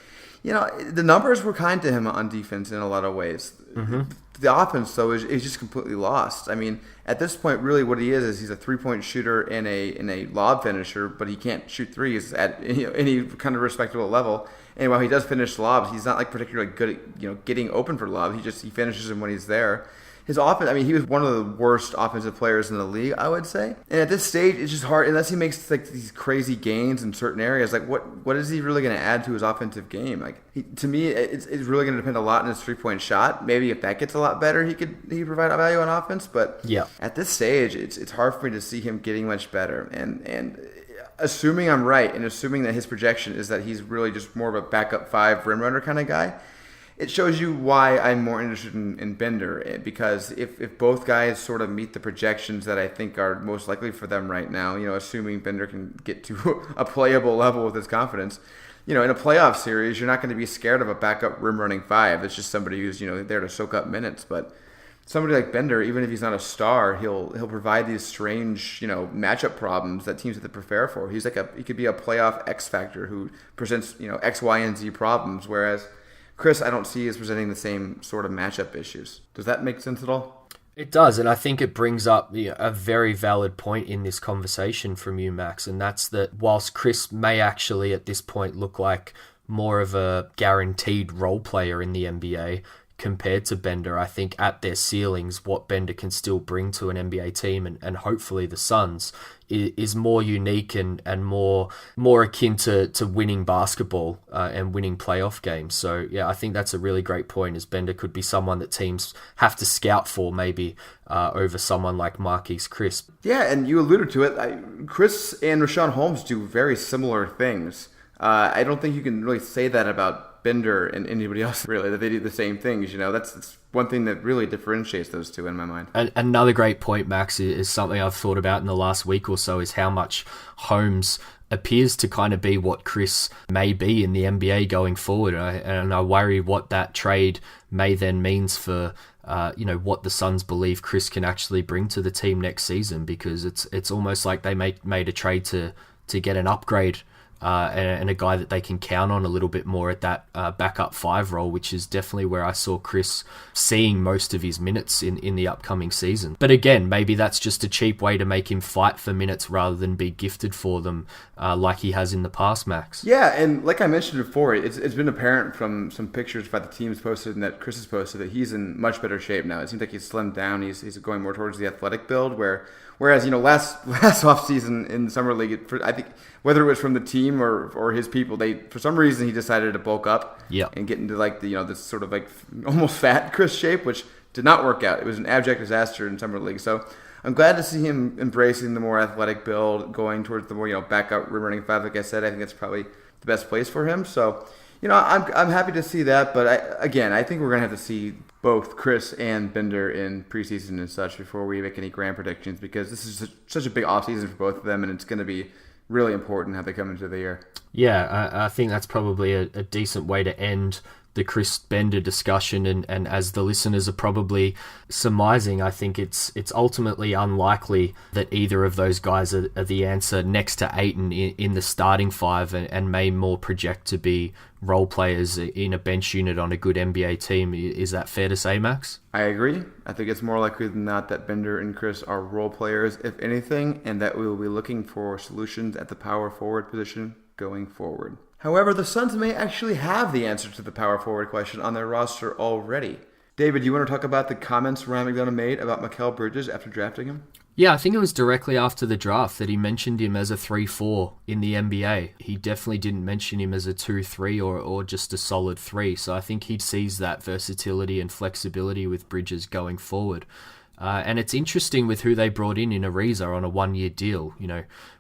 the numbers were kind to him on defense in a lot of ways. Mm-hmm. The offense, though, is just completely lost. I mean, at this point, really what he is he's a three-point shooter and a lob finisher, but he can't shoot threes at any kind of respectable level. And while he does finish lobs, he's not like particularly good at getting open for lobs. He finishes them when he's there. His offense, he was one of the worst offensive players in the league, I would say. And at this stage, it's just hard, unless he makes like these crazy gains in certain areas. Like, what is he really going to add to his offensive game? Like, to me, it's really going to depend a lot on his 3-point shot. Maybe if that gets a lot better, he could provide value on offense. But yeah, at this stage, it's hard for me to see him getting much better. And assuming I'm right, and assuming that his projection is that he's really just more of a backup 5 rim runner kind of guy, it shows you why I'm more interested in Bender, because if both guys sort of meet the projections that I think are most likely for them right now, assuming Bender can get to a playable level with his confidence, in a playoff series, you're not going to be scared of a backup rim running 5. It's just somebody who's, there to soak up minutes. But somebody like Bender, even if he's not a star, he'll provide these strange, matchup problems that teams have to prepare for. He could be a playoff X factor who presents, X, Y, and Z problems, whereas Chris, I don't see as presenting the same sort of matchup issues. Does that make sense at all? It does, and I think it brings up a very valid point in this conversation from you, Max, and that's that whilst Chris may actually at this point look like more of a guaranteed role player in the NBA, compared to Bender. I think at their ceilings, what Bender can still bring to an NBA team and hopefully the Suns is more unique and more akin to winning basketball and winning playoff games. So yeah, I think that's a really great point, is Bender could be someone that teams have to scout for maybe over someone like Marquise Chris. Yeah, and you alluded to it. Chris and Rashawn Holmes do very similar things. I don't think you can really say that about Bender and anybody else, really, that they do the same things. That's one thing that really differentiates those two in my mind. Another great point, Max, is something I've thought about in the last week or so, is how much Holmes appears to kind of be what Chris may be in the NBA going forward. And I worry what that trade may then means for what the Suns believe Chris can actually bring to the team next season, because it's almost like they made a trade to get an upgrade and a guy that they can count on a little bit more at that backup 5 role, which is definitely where I saw Chris seeing most of his minutes in the upcoming season. But again, maybe that's just a cheap way to make him fight for minutes rather than be gifted for them like he has in the past, Max. Yeah, and like I mentioned before, it's been apparent from some pictures by the teams posted and that Chris has posted that he's in much better shape now. It seems like he's slimmed down. He's going more towards the athletic build, whereas last offseason in the Summer League, I think whether it was from the team or his people, for some reason he decided to bulk up and get into like this sort of like almost fat Chris shape, which did not work out. It was an abject disaster in Summer League. So I'm glad to see him embracing the more athletic build, going towards the more backup rim running 5. Like I said, I think that's probably the best place for him. So I'm happy to see that, but I think we're gonna have to see both Chris and Bender in preseason and such before we make any grand predictions, because this is such a big offseason for both of them, and it's going to be really important how they come into the year. Yeah, I think that's probably a decent way to end the Chris Bender discussion, and as the listeners are probably surmising, I think it's ultimately unlikely that either of those guys are the answer next to Ayton in the starting 5 and may more project to be role players in a bench unit on a good NBA team. Is that fair to say, Max? I agree. I think it's more likely than not that Bender and Chris are role players, if anything, and that we will be looking for solutions at the power forward position going forward. However, the Suns may actually have the answer to the power forward question on their roster already. David, you want to talk about the comments Ryan McDonough made about Mikal Bridges after drafting him? Yeah, I think it was directly after the draft that he mentioned him as a 3-4 in the NBA. He definitely didn't mention him as a 2-3 or just a solid 3. So I think he sees that versatility and flexibility with Bridges going forward. And it's interesting with who they brought in Ariza on a 1-year deal.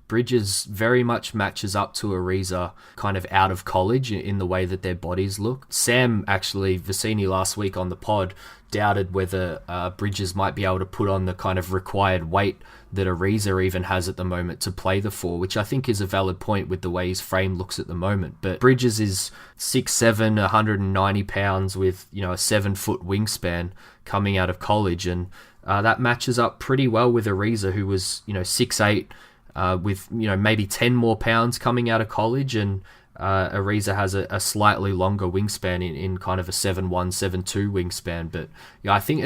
Bridges very much matches up to Ariza kind of out of college in the way that their bodies look. Sam, actually, Vicini last week on the pod, doubted whether Bridges might be able to put on the kind of required weight that Ariza even has at the moment to play the 4, which I think is a valid point with the way his frame looks at the moment. But Bridges is 6'7", 190 pounds with a 7-foot wingspan coming out of college, and that matches up pretty well with Ariza, who was 6'8", with maybe 10 more pounds coming out of college, and Ariza has a slightly longer wingspan in kind of a 7'1", 7'2" wingspan. But I think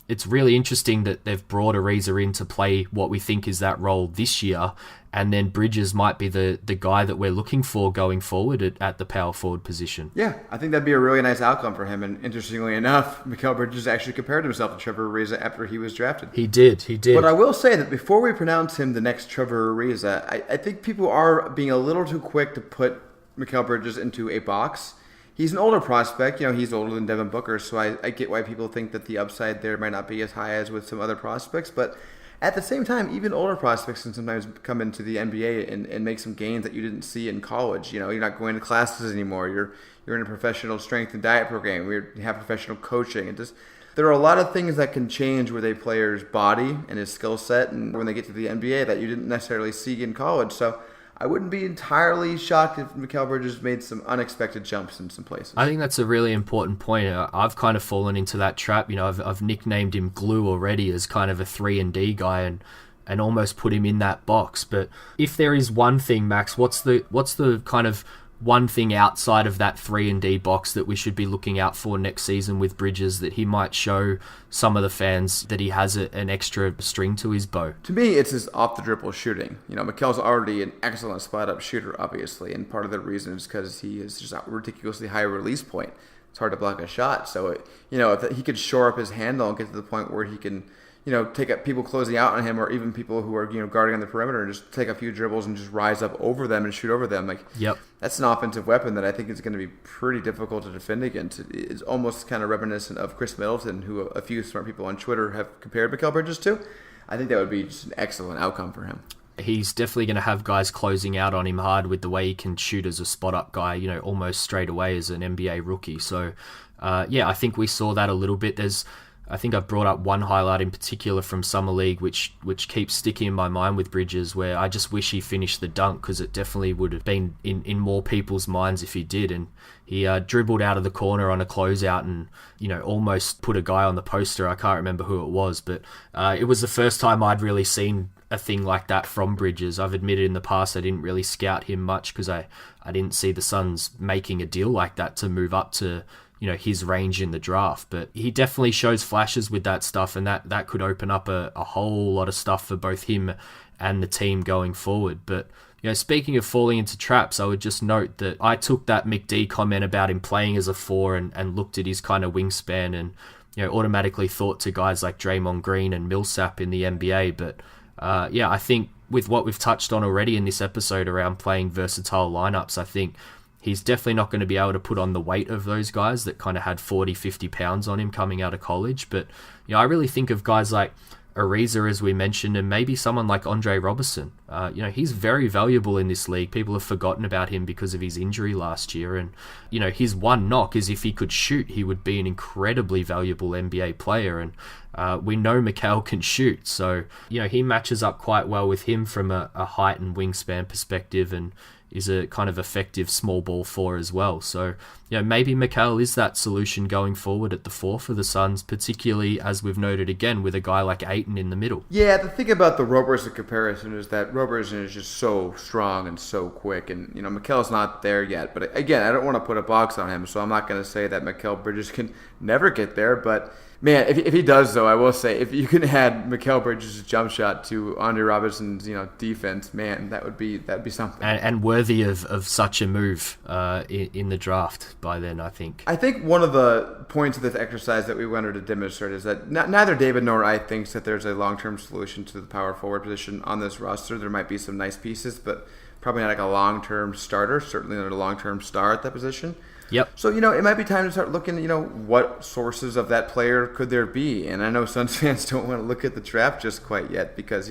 it's really interesting that they've brought Ariza in to play what we think is that role this year, and then Bridges might be the guy that we're looking for going forward at the power forward position. Yeah, I think that'd be a really nice outcome for him. And interestingly enough, Mikal Bridges actually compared himself to Trevor Ariza after he was drafted. He did. But I will say that before we pronounce him the next Trevor Ariza, I think people are being a little too quick to put Mikal Bridges into a box. He's an older prospect. He's older than Devin Booker, so I get why people think that the upside there might not be as high as with some other prospects. But at the same time, even older prospects can sometimes come into the NBA and make some gains that you didn't see in college. You're not going to classes anymore. You're in a professional strength and diet program. You have professional coaching. There are a lot of things that can change with a player's body and his skill set, and when they get to the NBA that you didn't necessarily see in college. So I wouldn't be entirely shocked if Mikal Bridges made some unexpected jumps in some places. I think that's a really important point. I've kind of fallen into that trap. I've nicknamed him Glue already as kind of a 3-and-D guy and almost put him in that box. But if there is one thing, Max, what's the kind of one thing outside of that 3-and-D box that we should be looking out for next season with Bridges, that he might show some of the fans that he has an extra string to his bow? To me, it's his off-the-dribble shooting. Mikal's already an excellent spot-up shooter, obviously, and part of the reason is because he is just a ridiculously high release point. it's hard to block a shot. So, if he could shore up his handle and get to the point where he can, take up people closing out on him, or even people who are, guarding on the perimeter, and just take a few dribbles and just rise up over them and shoot over them. That's an offensive weapon that I think is going to be pretty difficult to defend against. It's almost kind of reminiscent of Chris Middleton, who a few smart people on Twitter have compared Mikal Bridges to. I think that would be just an excellent outcome for him. He's definitely going to have guys closing out on him hard with the way he can shoot as a spot-up guy, almost straight away as an NBA rookie. So, I think we saw that a little bit. I think I've brought up one highlight in particular from Summer League, which keeps sticking in my mind with Bridges, where I just wish he finished the dunk, because it definitely would have been in more people's minds if he did. And he dribbled out of the corner on a closeout and, almost put a guy on the poster. I can't remember who it was, but it was the first time I'd really seen a thing like that from Bridges. I've admitted in the past I didn't really scout him much because I didn't see the Suns making a deal like that to move up to his range in the draft, but he definitely shows flashes with that stuff, and that could open up a whole lot of stuff for both him and the team going forward. But speaking of falling into traps, I would just note that I took that McD comment about him playing as a 4 and looked at his kind of wingspan and automatically thought to guys like Draymond Green and Millsap in the NBA. But I think with what we've touched on already in this episode around playing versatile lineups, I think he's definitely not going to be able to put on the weight of those guys that kind of had 40, 50 pounds on him coming out of college. But, I really think of guys like Ariza, as we mentioned, and maybe someone like Andre Robertson. He's very valuable in this league. People have forgotten about him because of his injury last year. And, his one knock is if he could shoot, he would be an incredibly valuable NBA player. And we know Mikal can shoot. So, he matches up quite well with him from a height and wingspan perspective, and is a kind of effective small ball 4 as well. So, maybe Mikal is that solution going forward at the 4 for the Suns, particularly as we've noted again with a guy like Ayton in the middle. Yeah, the thing about the Robertson comparison is that Robertson is just so strong and so quick, and Mikal's not there yet. But again, I don't want to put a box on him, so I'm not going to say that Mikal Bridges can never get there. But man, if he does, though, I will say, if you can add Mikal Bridges' jump shot to Andre Robertson's defense, man, that'd be something. And worthy of such a move in the draft by then, I think. I think one of the points of this exercise that we wanted to demonstrate is that neither David nor I thinks that there's a long-term solution to the power forward position on this roster. There might be some nice pieces, but probably not like a long-term starter, certainly not a long-term star at that position. Yep. So, it might be time to start looking, what sources of that player could there be? And I know Suns fans don't want to look at the draft just quite yet because,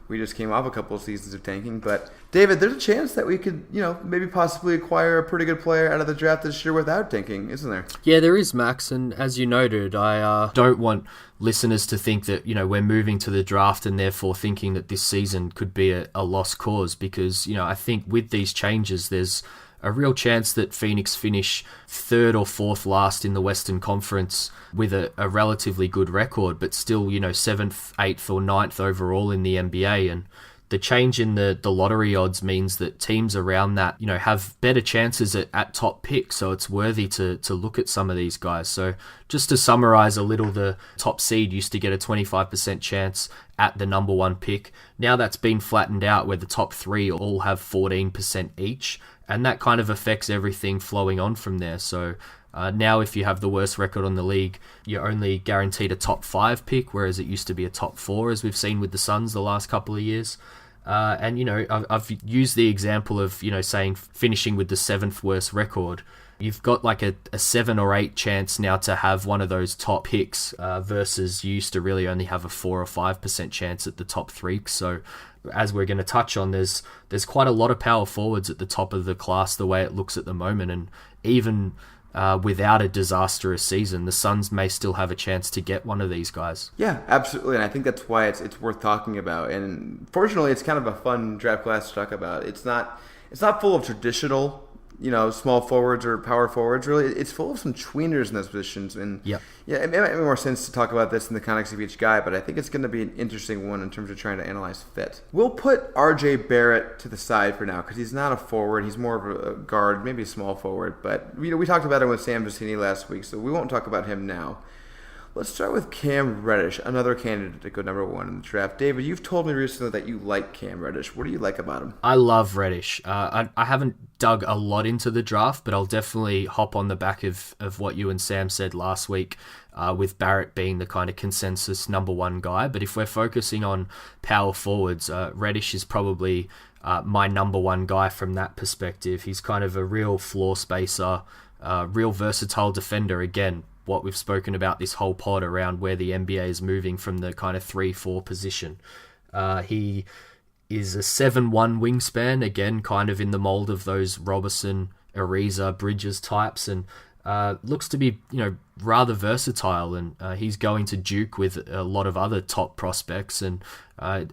we just came off a couple of seasons of tanking. But, David, there's a chance that we could, maybe possibly acquire a pretty good player out of the draft this year without tanking, isn't there? Yeah, there is, Max. And as you noted, I don't want listeners to think that, we're moving to the draft and therefore thinking that this season could be a lost cause because, I think with these changes, there's a real chance that Phoenix finish 3rd or 4th last in the Western Conference with a relatively good record, but still, 7th, 8th or 9th overall in the NBA. And the change in the lottery odds means that teams around that, have better chances at top picks. So it's worthy to look at some of these guys. So just to summarize a little, the top seed used to get a 25% chance at the number 1 pick. Now that's been flattened out where the top 3 all have 14% each. And that kind of affects everything flowing on from there. So now if you have the worst record on the league, you're only guaranteed a top 5 pick, whereas it used to be a top 4, as we've seen with the Suns the last couple of years. And, I've used the example of, saying finishing with the 7th worst record. You've got like a 7 or 8 chance now to have one of those top picks versus you used to really only have a 4 or 5% chance at the top 3. So as we're going to touch on, there's quite a lot of power forwards at the top of the class the way it looks at the moment. And even without a disastrous season, the Suns may still have a chance to get one of these guys. Yeah, absolutely. And I think that's why it's worth talking about. And fortunately, it's kind of a fun draft class to talk about. It's not full of traditional small forwards or power forwards, really. It's full of some tweeners in those positions. And yep. Yeah, it might make more sense to talk about this in the context of each guy, but I think it's going to be an interesting one in terms of trying to analyze fit. We'll put RJ Barrett to the side for now because he's not a forward. He's more of a guard, maybe a small forward. But we talked about him with Sam Vecini last week, so we won't talk about him now. Let's start with Cam Reddish, another candidate to go number 1 in the draft. David, you've told me recently that you like Cam Reddish. What do you like about him? I love Reddish. I haven't dug a lot into the draft, but I'll definitely hop on the back of what you and Sam said last week, with Barrett being the kind of consensus number 1 guy. But if we're focusing on power forwards, Reddish is probably my number 1 guy from that perspective. He's kind of a real floor spacer, real versatile defender. Again, what we've spoken about this whole pod around where the NBA is moving from the kind of 3-4 position. He is a 7'1" wingspan, again, kind of in the mold of those Robertson, Ariza, Bridges types, and looks to be, rather versatile, and he's going to Duke with a lot of other top prospects, and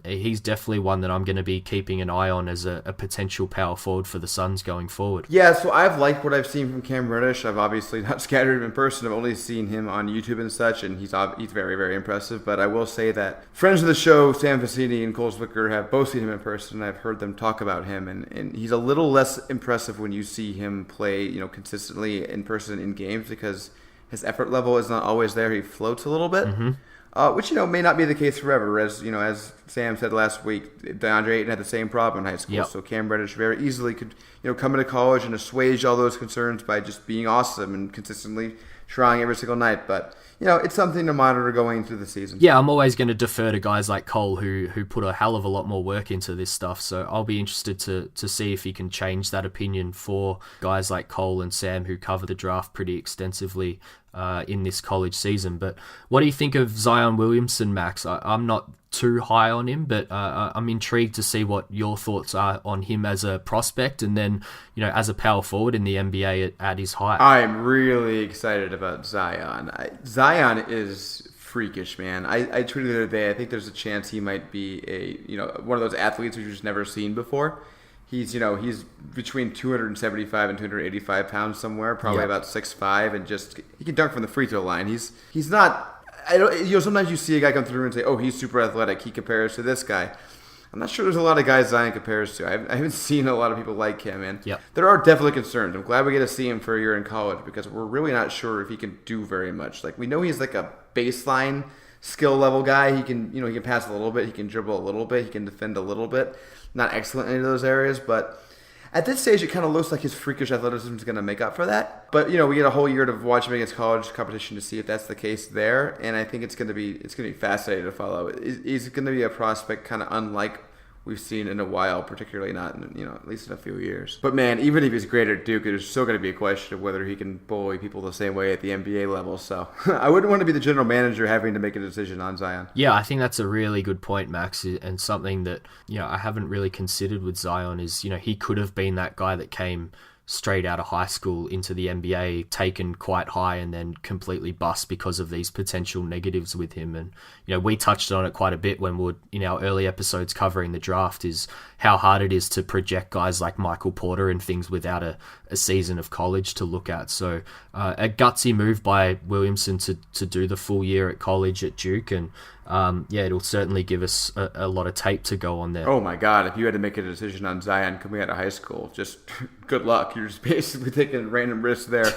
he's definitely one that I'm going to be keeping an eye on as a potential power forward for the Suns going forward. Yeah, so I've liked what I've seen from Cam Reddish. I've obviously not scattered him in person. I've only seen him on YouTube and such, and he's very, very impressive. But I will say that friends of the show, Sam Vecini and Cole Zwicker, have both seen him in person, and I've heard them talk about him. And he's a little less impressive when you see him play, consistently in person in games, because his effort level is not always there. He floats a little bit. Which, may not be the case forever. As Sam said last week, DeAndre Ayton had the same problem in high school. Yep. So Cam Reddish very easily could, come into college and assuage all those concerns by just being awesome and consistently trying every single night. But, it's something to monitor going into the season. Yeah, I'm always going to defer to guys like Cole who put a hell of a lot more work into this stuff. So I'll be interested to see if he can change that opinion for guys like Cole and Sam who cover the draft pretty extensively in this college season. But what do you think of Zion Williamson, Max? I'm not too high on him, but I'm intrigued to see what your thoughts are on him as a prospect and then, as a power forward in the NBA at his height. I'm really excited about Zion. Zion is freakish, man. I tweeted the other day, I think there's a chance he might be one of those athletes we've just never seen before. He's between 275 and 285 pounds somewhere, probably about 6'5", and just he can dunk from the free throw line. He's not. Sometimes you see a guy come through and say, "Oh, he's super athletic. He compares to this guy." I'm not sure there's a lot of guys Zion compares to. I haven't seen a lot of people like him, and there are definitely concerns. I'm glad we get to see him for a year in college because we're really not sure if he can do very much. Like, we know he's like a baseline skill level guy. He can, he can pass a little bit, he can dribble a little bit, he can defend a little bit. Not excellent in any of those areas, but at this stage, it kind of looks like his freakish athleticism is going to make up for that. But we get a whole year to watch him against college competition to see if that's the case there, and I think it's going to be fascinating to follow. He's going to be a prospect kind of unlike we've seen in a while, particularly not in, at least in a few years. But man, even if he's great at Duke, there's still going to be a question of whether he can bully people the same way at the NBA level. So I wouldn't want to be the general manager having to make a decision on Zion. Yeah, I think that's a really good point, Max, and something that, I haven't really considered with Zion is, he could have been that guy that came straight out of high school into the NBA, taken quite high and then completely bust because of these potential negatives with him. And, we touched on it quite a bit when we were in our early episodes covering the draft, is how hard it is to project guys like Michael Porter and things without a season of college to look at. So a gutsy move by Williamson to do the full year at college at Duke, and it'll certainly give us a lot of tape to go on there. Oh my God, if you had to make a decision on Zion coming out of high school, just good luck. You're just basically taking random risks there.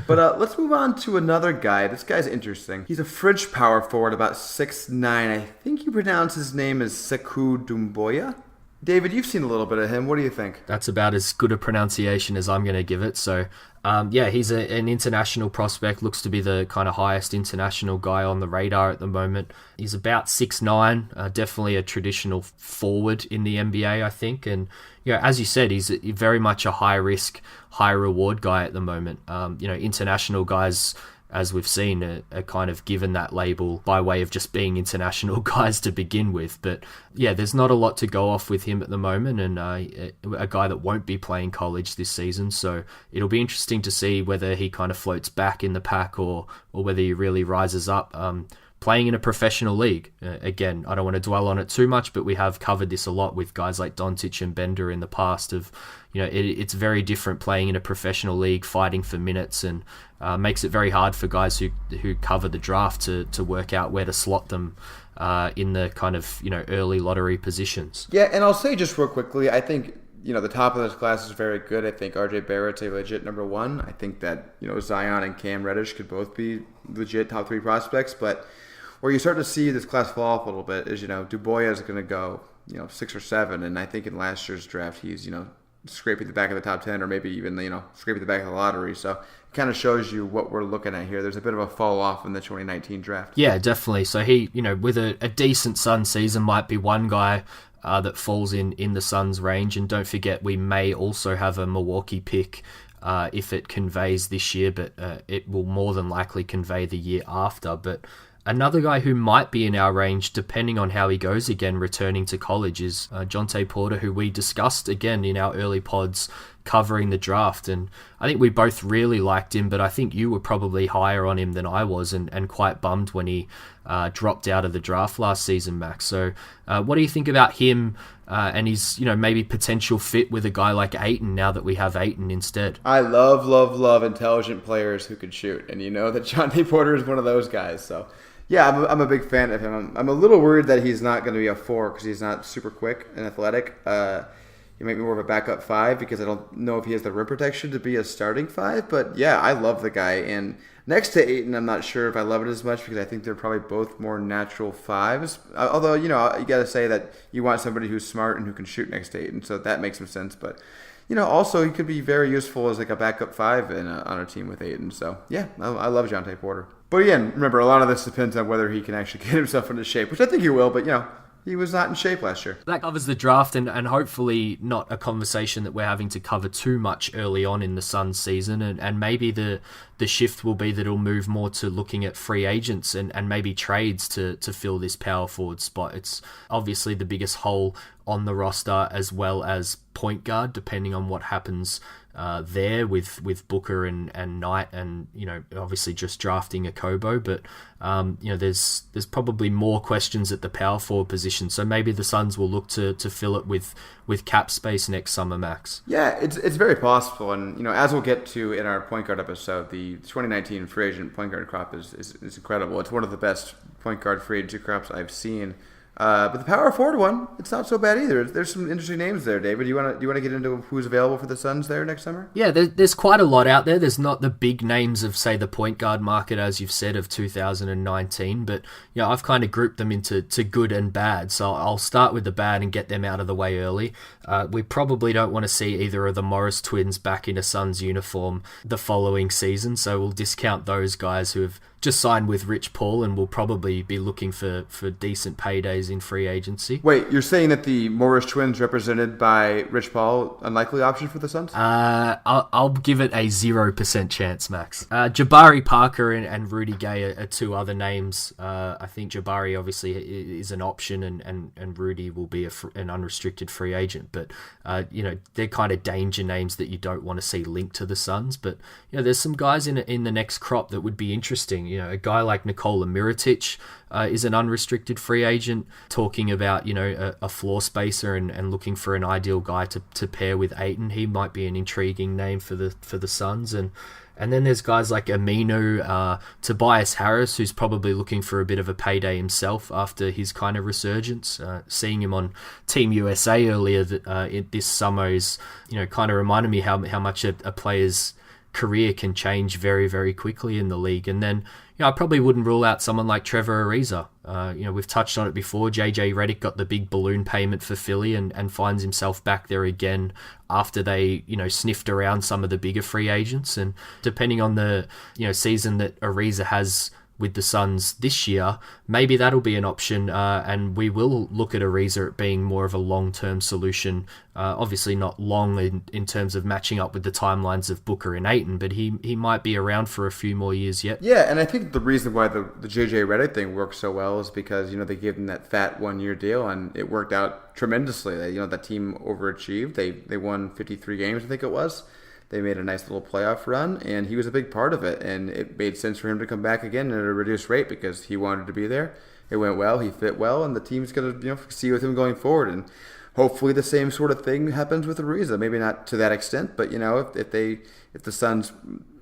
But let's move on to another guy. This guy's interesting. He's a French power forward, about 6'9". I think you pronounce his name as Sekou Doumbouya. David, you've seen a little bit of him. What do you think? That's about as good a pronunciation as I'm going to give it. So, he's an international prospect, looks to be the kind of highest international guy on the radar at the moment. He's about 6'9", definitely a traditional forward in the NBA, I think. And, as you said, he's very much a high-risk, high-reward guy at the moment. International guys, as we've seen, are kind of given that label by way of just being international guys to begin with. But there's not a lot to go off with him at the moment, and a guy that won't be playing college this season. So it'll be interesting to see whether he kind of floats back in the pack or whether he really rises up. Playing in a professional league, again, I don't want to dwell on it too much, but we have covered this a lot with guys like Doncic and Bender in the past of, it's very different playing in a professional league, fighting for minutes, and makes it very hard for guys who cover the draft to work out where to slot them in the kind of, early lottery positions. Yeah, and I'll say just real quickly, I think the top of this class is very good. I think RJ Barrett's a legit number one. I think that, Zion and Cam Reddish could both be legit top 3 prospects. But where you start to see this class fall off a little bit is, Dubois is going to go, 6 or 7. And I think in last year's draft, he's, scraping the back of the top 10 or maybe even, scraping the back of the lottery. So it kind of shows you what we're looking at here. There's a bit of a fall off in the 2019 draft. Yeah, definitely. So he, with a decent Suns season might be one guy that falls in the Suns range. And don't forget, we may also have a Milwaukee pick if it conveys this year, but it will more than likely convey the year after. But another guy who might be in our range, depending on how he goes again, returning to college, is Jontay Porter, who we discussed again in our early pods covering the draft. And I think we both really liked him, but I think you were probably higher on him than I was, and quite bummed when he dropped out of the draft last season, Max. So what do you think about him and his maybe potential fit with a guy like Ayton now that we have Ayton instead? I love intelligent players who can shoot, and that Jontay Porter is one of those guys. So yeah, I'm a big fan of him. I'm a little worried that he's not going to be a 4 because he's not super quick and athletic. He might be more of a backup 5 because I don't know if he has the rim protection to be a starting 5. But yeah, I love the guy. And next to Ayton, I'm not sure if I love it as much because I think they're probably both more natural 5s. Although, you got to say that you want somebody who's smart and who can shoot next to Ayton. So that makes some sense. But, also he could be very useful as like a backup 5 on a team with Ayton. So yeah, I love Jontay Porter. But again, remember, a lot of this depends on whether he can actually get himself into shape, which I think he will. But, he was not in shape last year. That covers the draft and hopefully not a conversation that we're having to cover too much early on in the Suns season. And maybe the shift will be that it'll move more to looking at free agents and maybe trades to fill this power forward spot. It's obviously the biggest hole on the roster, as well as point guard, depending on what happens there with Booker and Knight, and obviously just drafting a Kobo. But there's probably more questions at the power forward position, so maybe the Suns will look to fill it with cap space next summer, Max. Yeah, it's very possible, and as we'll get to in our point guard episode, the 2019 free agent point guard crop is incredible. It's one of the best point guard free agency crops I've seen. But the power forward one, it's not so bad either. There's some interesting names there, David. Do you want to get into who's available for the Suns there next summer? Yeah, there's quite a lot out there. There's not the big names of, say, the point guard market, as you've said, of 2019. But I've kind of grouped them into good and bad. So I'll start with the bad and get them out of the way early. We probably don't want to see either of the Morris twins back in a Suns uniform the following season. So we'll discount those guys who have just signed with Rich Paul and will probably be looking for decent paydays in free agency. Wait, you're saying that the Morris twins represented by Rich Paul, unlikely option for the Suns? I'll give it a 0% chance, Max. Jabari Parker and Rudy Gay are two other names. I think Jabari obviously is an option and Rudy will be an unrestricted free agent. But, they're kind of danger names that you don't want to see linked to the Suns. But, there's some guys in the next crop that would be interesting. A guy like Nikola Mirotic is an unrestricted free agent, talking about a floor spacer and looking for an ideal guy to pair with Ayton. He might be an intriguing name for the Suns. And then there's guys like Aminu, Tobias Harris, who's probably looking for a bit of a payday himself after his kind of resurgence. Seeing him on Team USA earlier this summer is kind of reminded me how much a player's career can change very, very quickly in the league. And then I probably wouldn't rule out someone like Trevor Ariza. We've touched on it before. JJ Redick got the big balloon payment for Philly and finds himself back there again after they sniffed around some of the bigger free agents. And depending on the season that Ariza has with the Suns this year, maybe that'll be an option, and we will look at Ariza being more of a long-term solution. Obviously not long in terms of matching up with the timelines of Booker and Ayton, but he might be around for a few more years yet. Yeah, and I think the reason why the JJ Redick thing works so well is because they gave him that fat 1-year deal, and it worked out tremendously. That team overachieved. They won 53 games, I think it was. They made a nice little playoff run, and he was a big part of it. And it made sense for him to come back again at a reduced rate because he wanted to be there. It went well. He fit well, and the team's going to see with him going forward. And hopefully the same sort of thing happens with Ariza. Maybe not to that extent, but if the Suns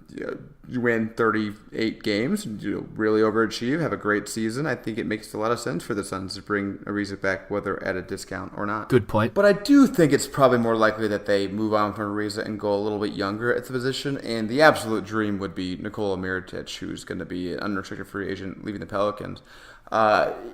you win 38 games, really overachieve, have a great season, I think it makes a lot of sense for the Suns to bring Ariza back, whether at a discount or not. Good point. But I do think it's probably more likely that they move on from Ariza and go a little bit younger at the position. And the absolute dream would be Nikola Mirotic, who's going to be an unrestricted free agent leaving the Pelicans.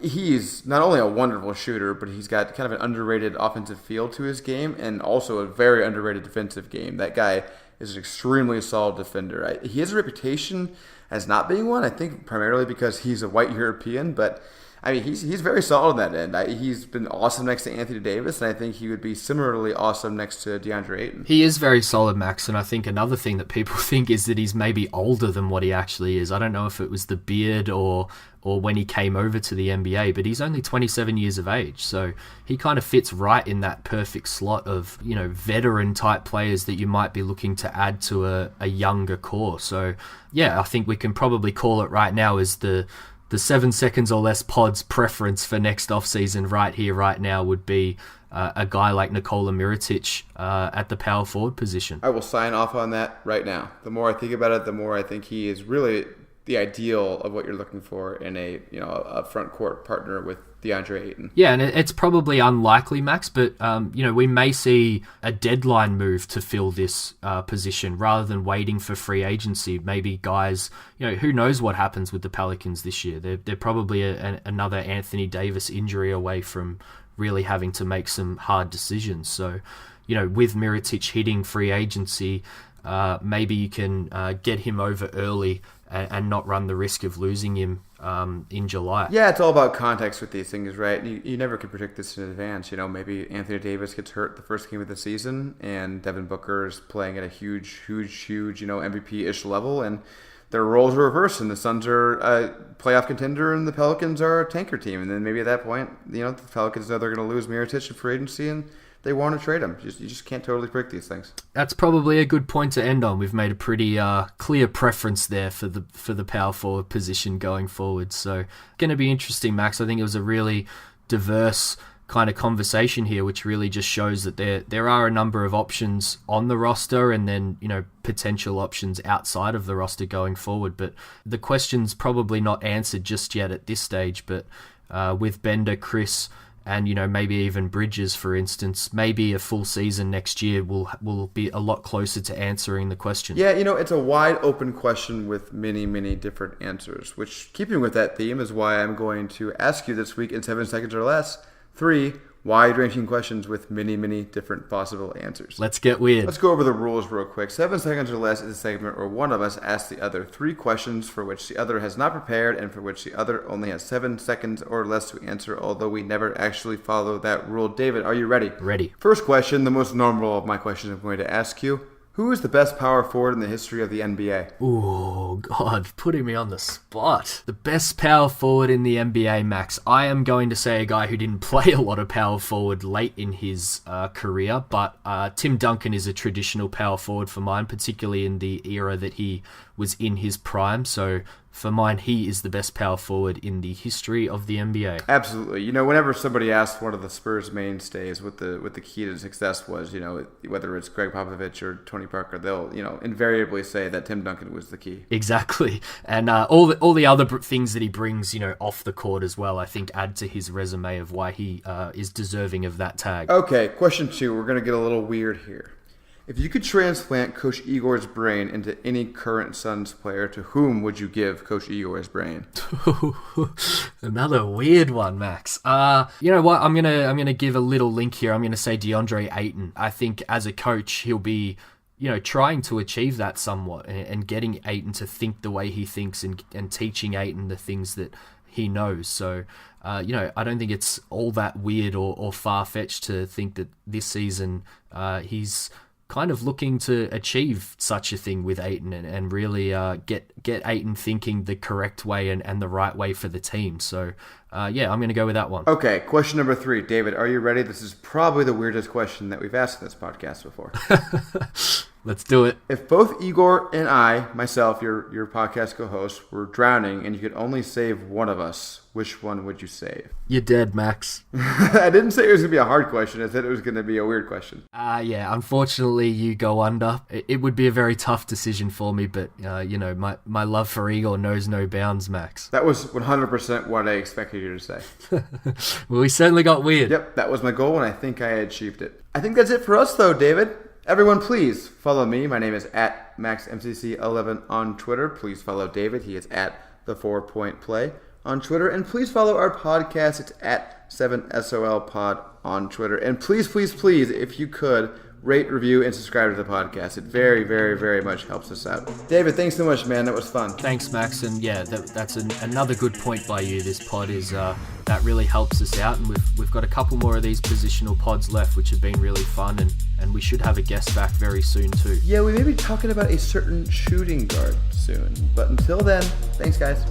He's not only a wonderful shooter, but he's got kind of an underrated offensive feel to his game and also a very underrated defensive game. That guy is an extremely solid defender. He has a reputation as not being one, I think primarily because he's a white European, but I mean, he's very solid in that end. He's been awesome next to Anthony Davis, and I think he would be similarly awesome next to DeAndre Ayton. He is very solid, Max, and I think another thing that people think is that he's maybe older than what he actually is. I don't know if it was the beard or when he came over to the NBA, but he's only 27 years of age, so he kind of fits right in that perfect slot of, veteran-type players that you might be looking to add to a younger core. So, yeah, I think we can probably call it right now as the 7 seconds or less pod's preference for next offseason right here, right now would be a guy like Nikola Mirotic at the power forward position. I will sign off on that right now. The more I think about it, the more I think he is really the ideal of what you're looking for in a front court partner with DeAndre Ayton. Yeah, and it's probably unlikely, Max, but we may see a deadline move to fill this position rather than waiting for free agency. Maybe guys, who knows what happens with the Pelicans this year? They're probably another Anthony Davis injury away from really having to make some hard decisions. So, with Mirotic hitting free agency, maybe you can get him over early and not run the risk of losing him in July. Yeah, it's all about context with these things, right? You never can predict this in advance. Maybe Anthony Davis gets hurt the first game of the season, and Devin Booker is playing at a huge, MVP-ish level, and their roles are reversed, and the Suns are a playoff contender, and the Pelicans are a tanker team. And then maybe at that point, the Pelicans know they're going to lose Mirotic in free agency, and they want to trade him. You just can't totally predict these things. That's probably a good point to end on. We've made a pretty clear preference there for the power forward position going forward. So, going to be interesting, Max. I think it was a really diverse kind of conversation here, which really just shows that there are a number of options on the roster and then, potential options outside of the roster going forward. But the question's probably not answered just yet at this stage. But with Bender, Chris, and maybe even Bridges, for instance, maybe a full season next year will be a lot closer to answering the question. Yeah, it's a wide open question with many, many different answers, which, keeping with that theme, is why I'm going to ask you this week in 7 seconds or less 3 wide-ranging questions with many, many different possible answers. Let's get weird. Let's go over the rules real quick. 7 seconds or less is a segment where one of us asks the other 3 questions for which the other has not prepared and for which the other only has 7 seconds or less to answer, although we never actually follow that rule. David, are you ready? Ready. First question, the most normal of my questions I'm going to ask you. Who is the best power forward in the history of the NBA? Oh, God, putting me on the spot. The best power forward in the NBA, Max. I am going to say a guy who didn't play a lot of power forward late in his career, but Tim Duncan is a traditional power forward for mine, particularly in the era that he was in his prime. So for mine, he is the best power forward in the history of the NBA. Absolutely. Whenever somebody asks one of the Spurs mainstays what the key to success was, whether it's Greg Popovich or Tony Parker, they'll, invariably say that Tim Duncan was the key. Exactly. And all the other things that he brings, off the court as well, I think add to his resume of why he is deserving of that tag. Okay, question 2. We're going to get a little weird here. If you could transplant Coach Igor's brain into any current Suns player, to whom would you give Coach Igor's brain? Another weird one, Max. You know what? I'm gonna give a little link here. I'm gonna say DeAndre Ayton. I think as a coach, he'll be, trying to achieve that somewhat and getting Ayton to think the way he thinks and teaching Ayton the things that he knows. So, I don't think it's all that weird or far-fetched to think that this season he's kind of looking to achieve such a thing with Ayton and really get Ayton thinking the correct way and the right way for the team. So, I'm going to go with that one. Okay, question number 3. David, are you ready? This is probably the weirdest question that we've asked in this podcast before. Let's do it. If both Igor and I, myself, your podcast co-host, were drowning and you could only save one of us, which one would you save? You're dead, Max. I didn't say it was going to be a hard question. I said it was going to be a weird question. Yeah, unfortunately you go under. It would be a very tough decision for me, but, my love for Igor knows no bounds, Max. That was 100% what I expected you to say. Well, we certainly got weird. Yep, that was my goal, and I think I achieved it. I think that's it for us, though, David. Everyone, please follow me. My name is at MaxMCC11 on Twitter. Please follow David. He is at The 4 Point Play on Twitter. And please follow our podcast. It's at 7SOLPod on Twitter. And please, please, please, if you could, rate, review, and subscribe to the podcast. It very, very, very much helps us out. David, thanks so much, man. That was fun. Thanks, Max. And yeah, that's another good point by you. This pod is that really helps us out, and we've got a couple more of these positional pods left, which have been really fun, and we should have a guest back very soon too. Yeah, we may be talking about a certain shooting guard soon. But until then, thanks, guys.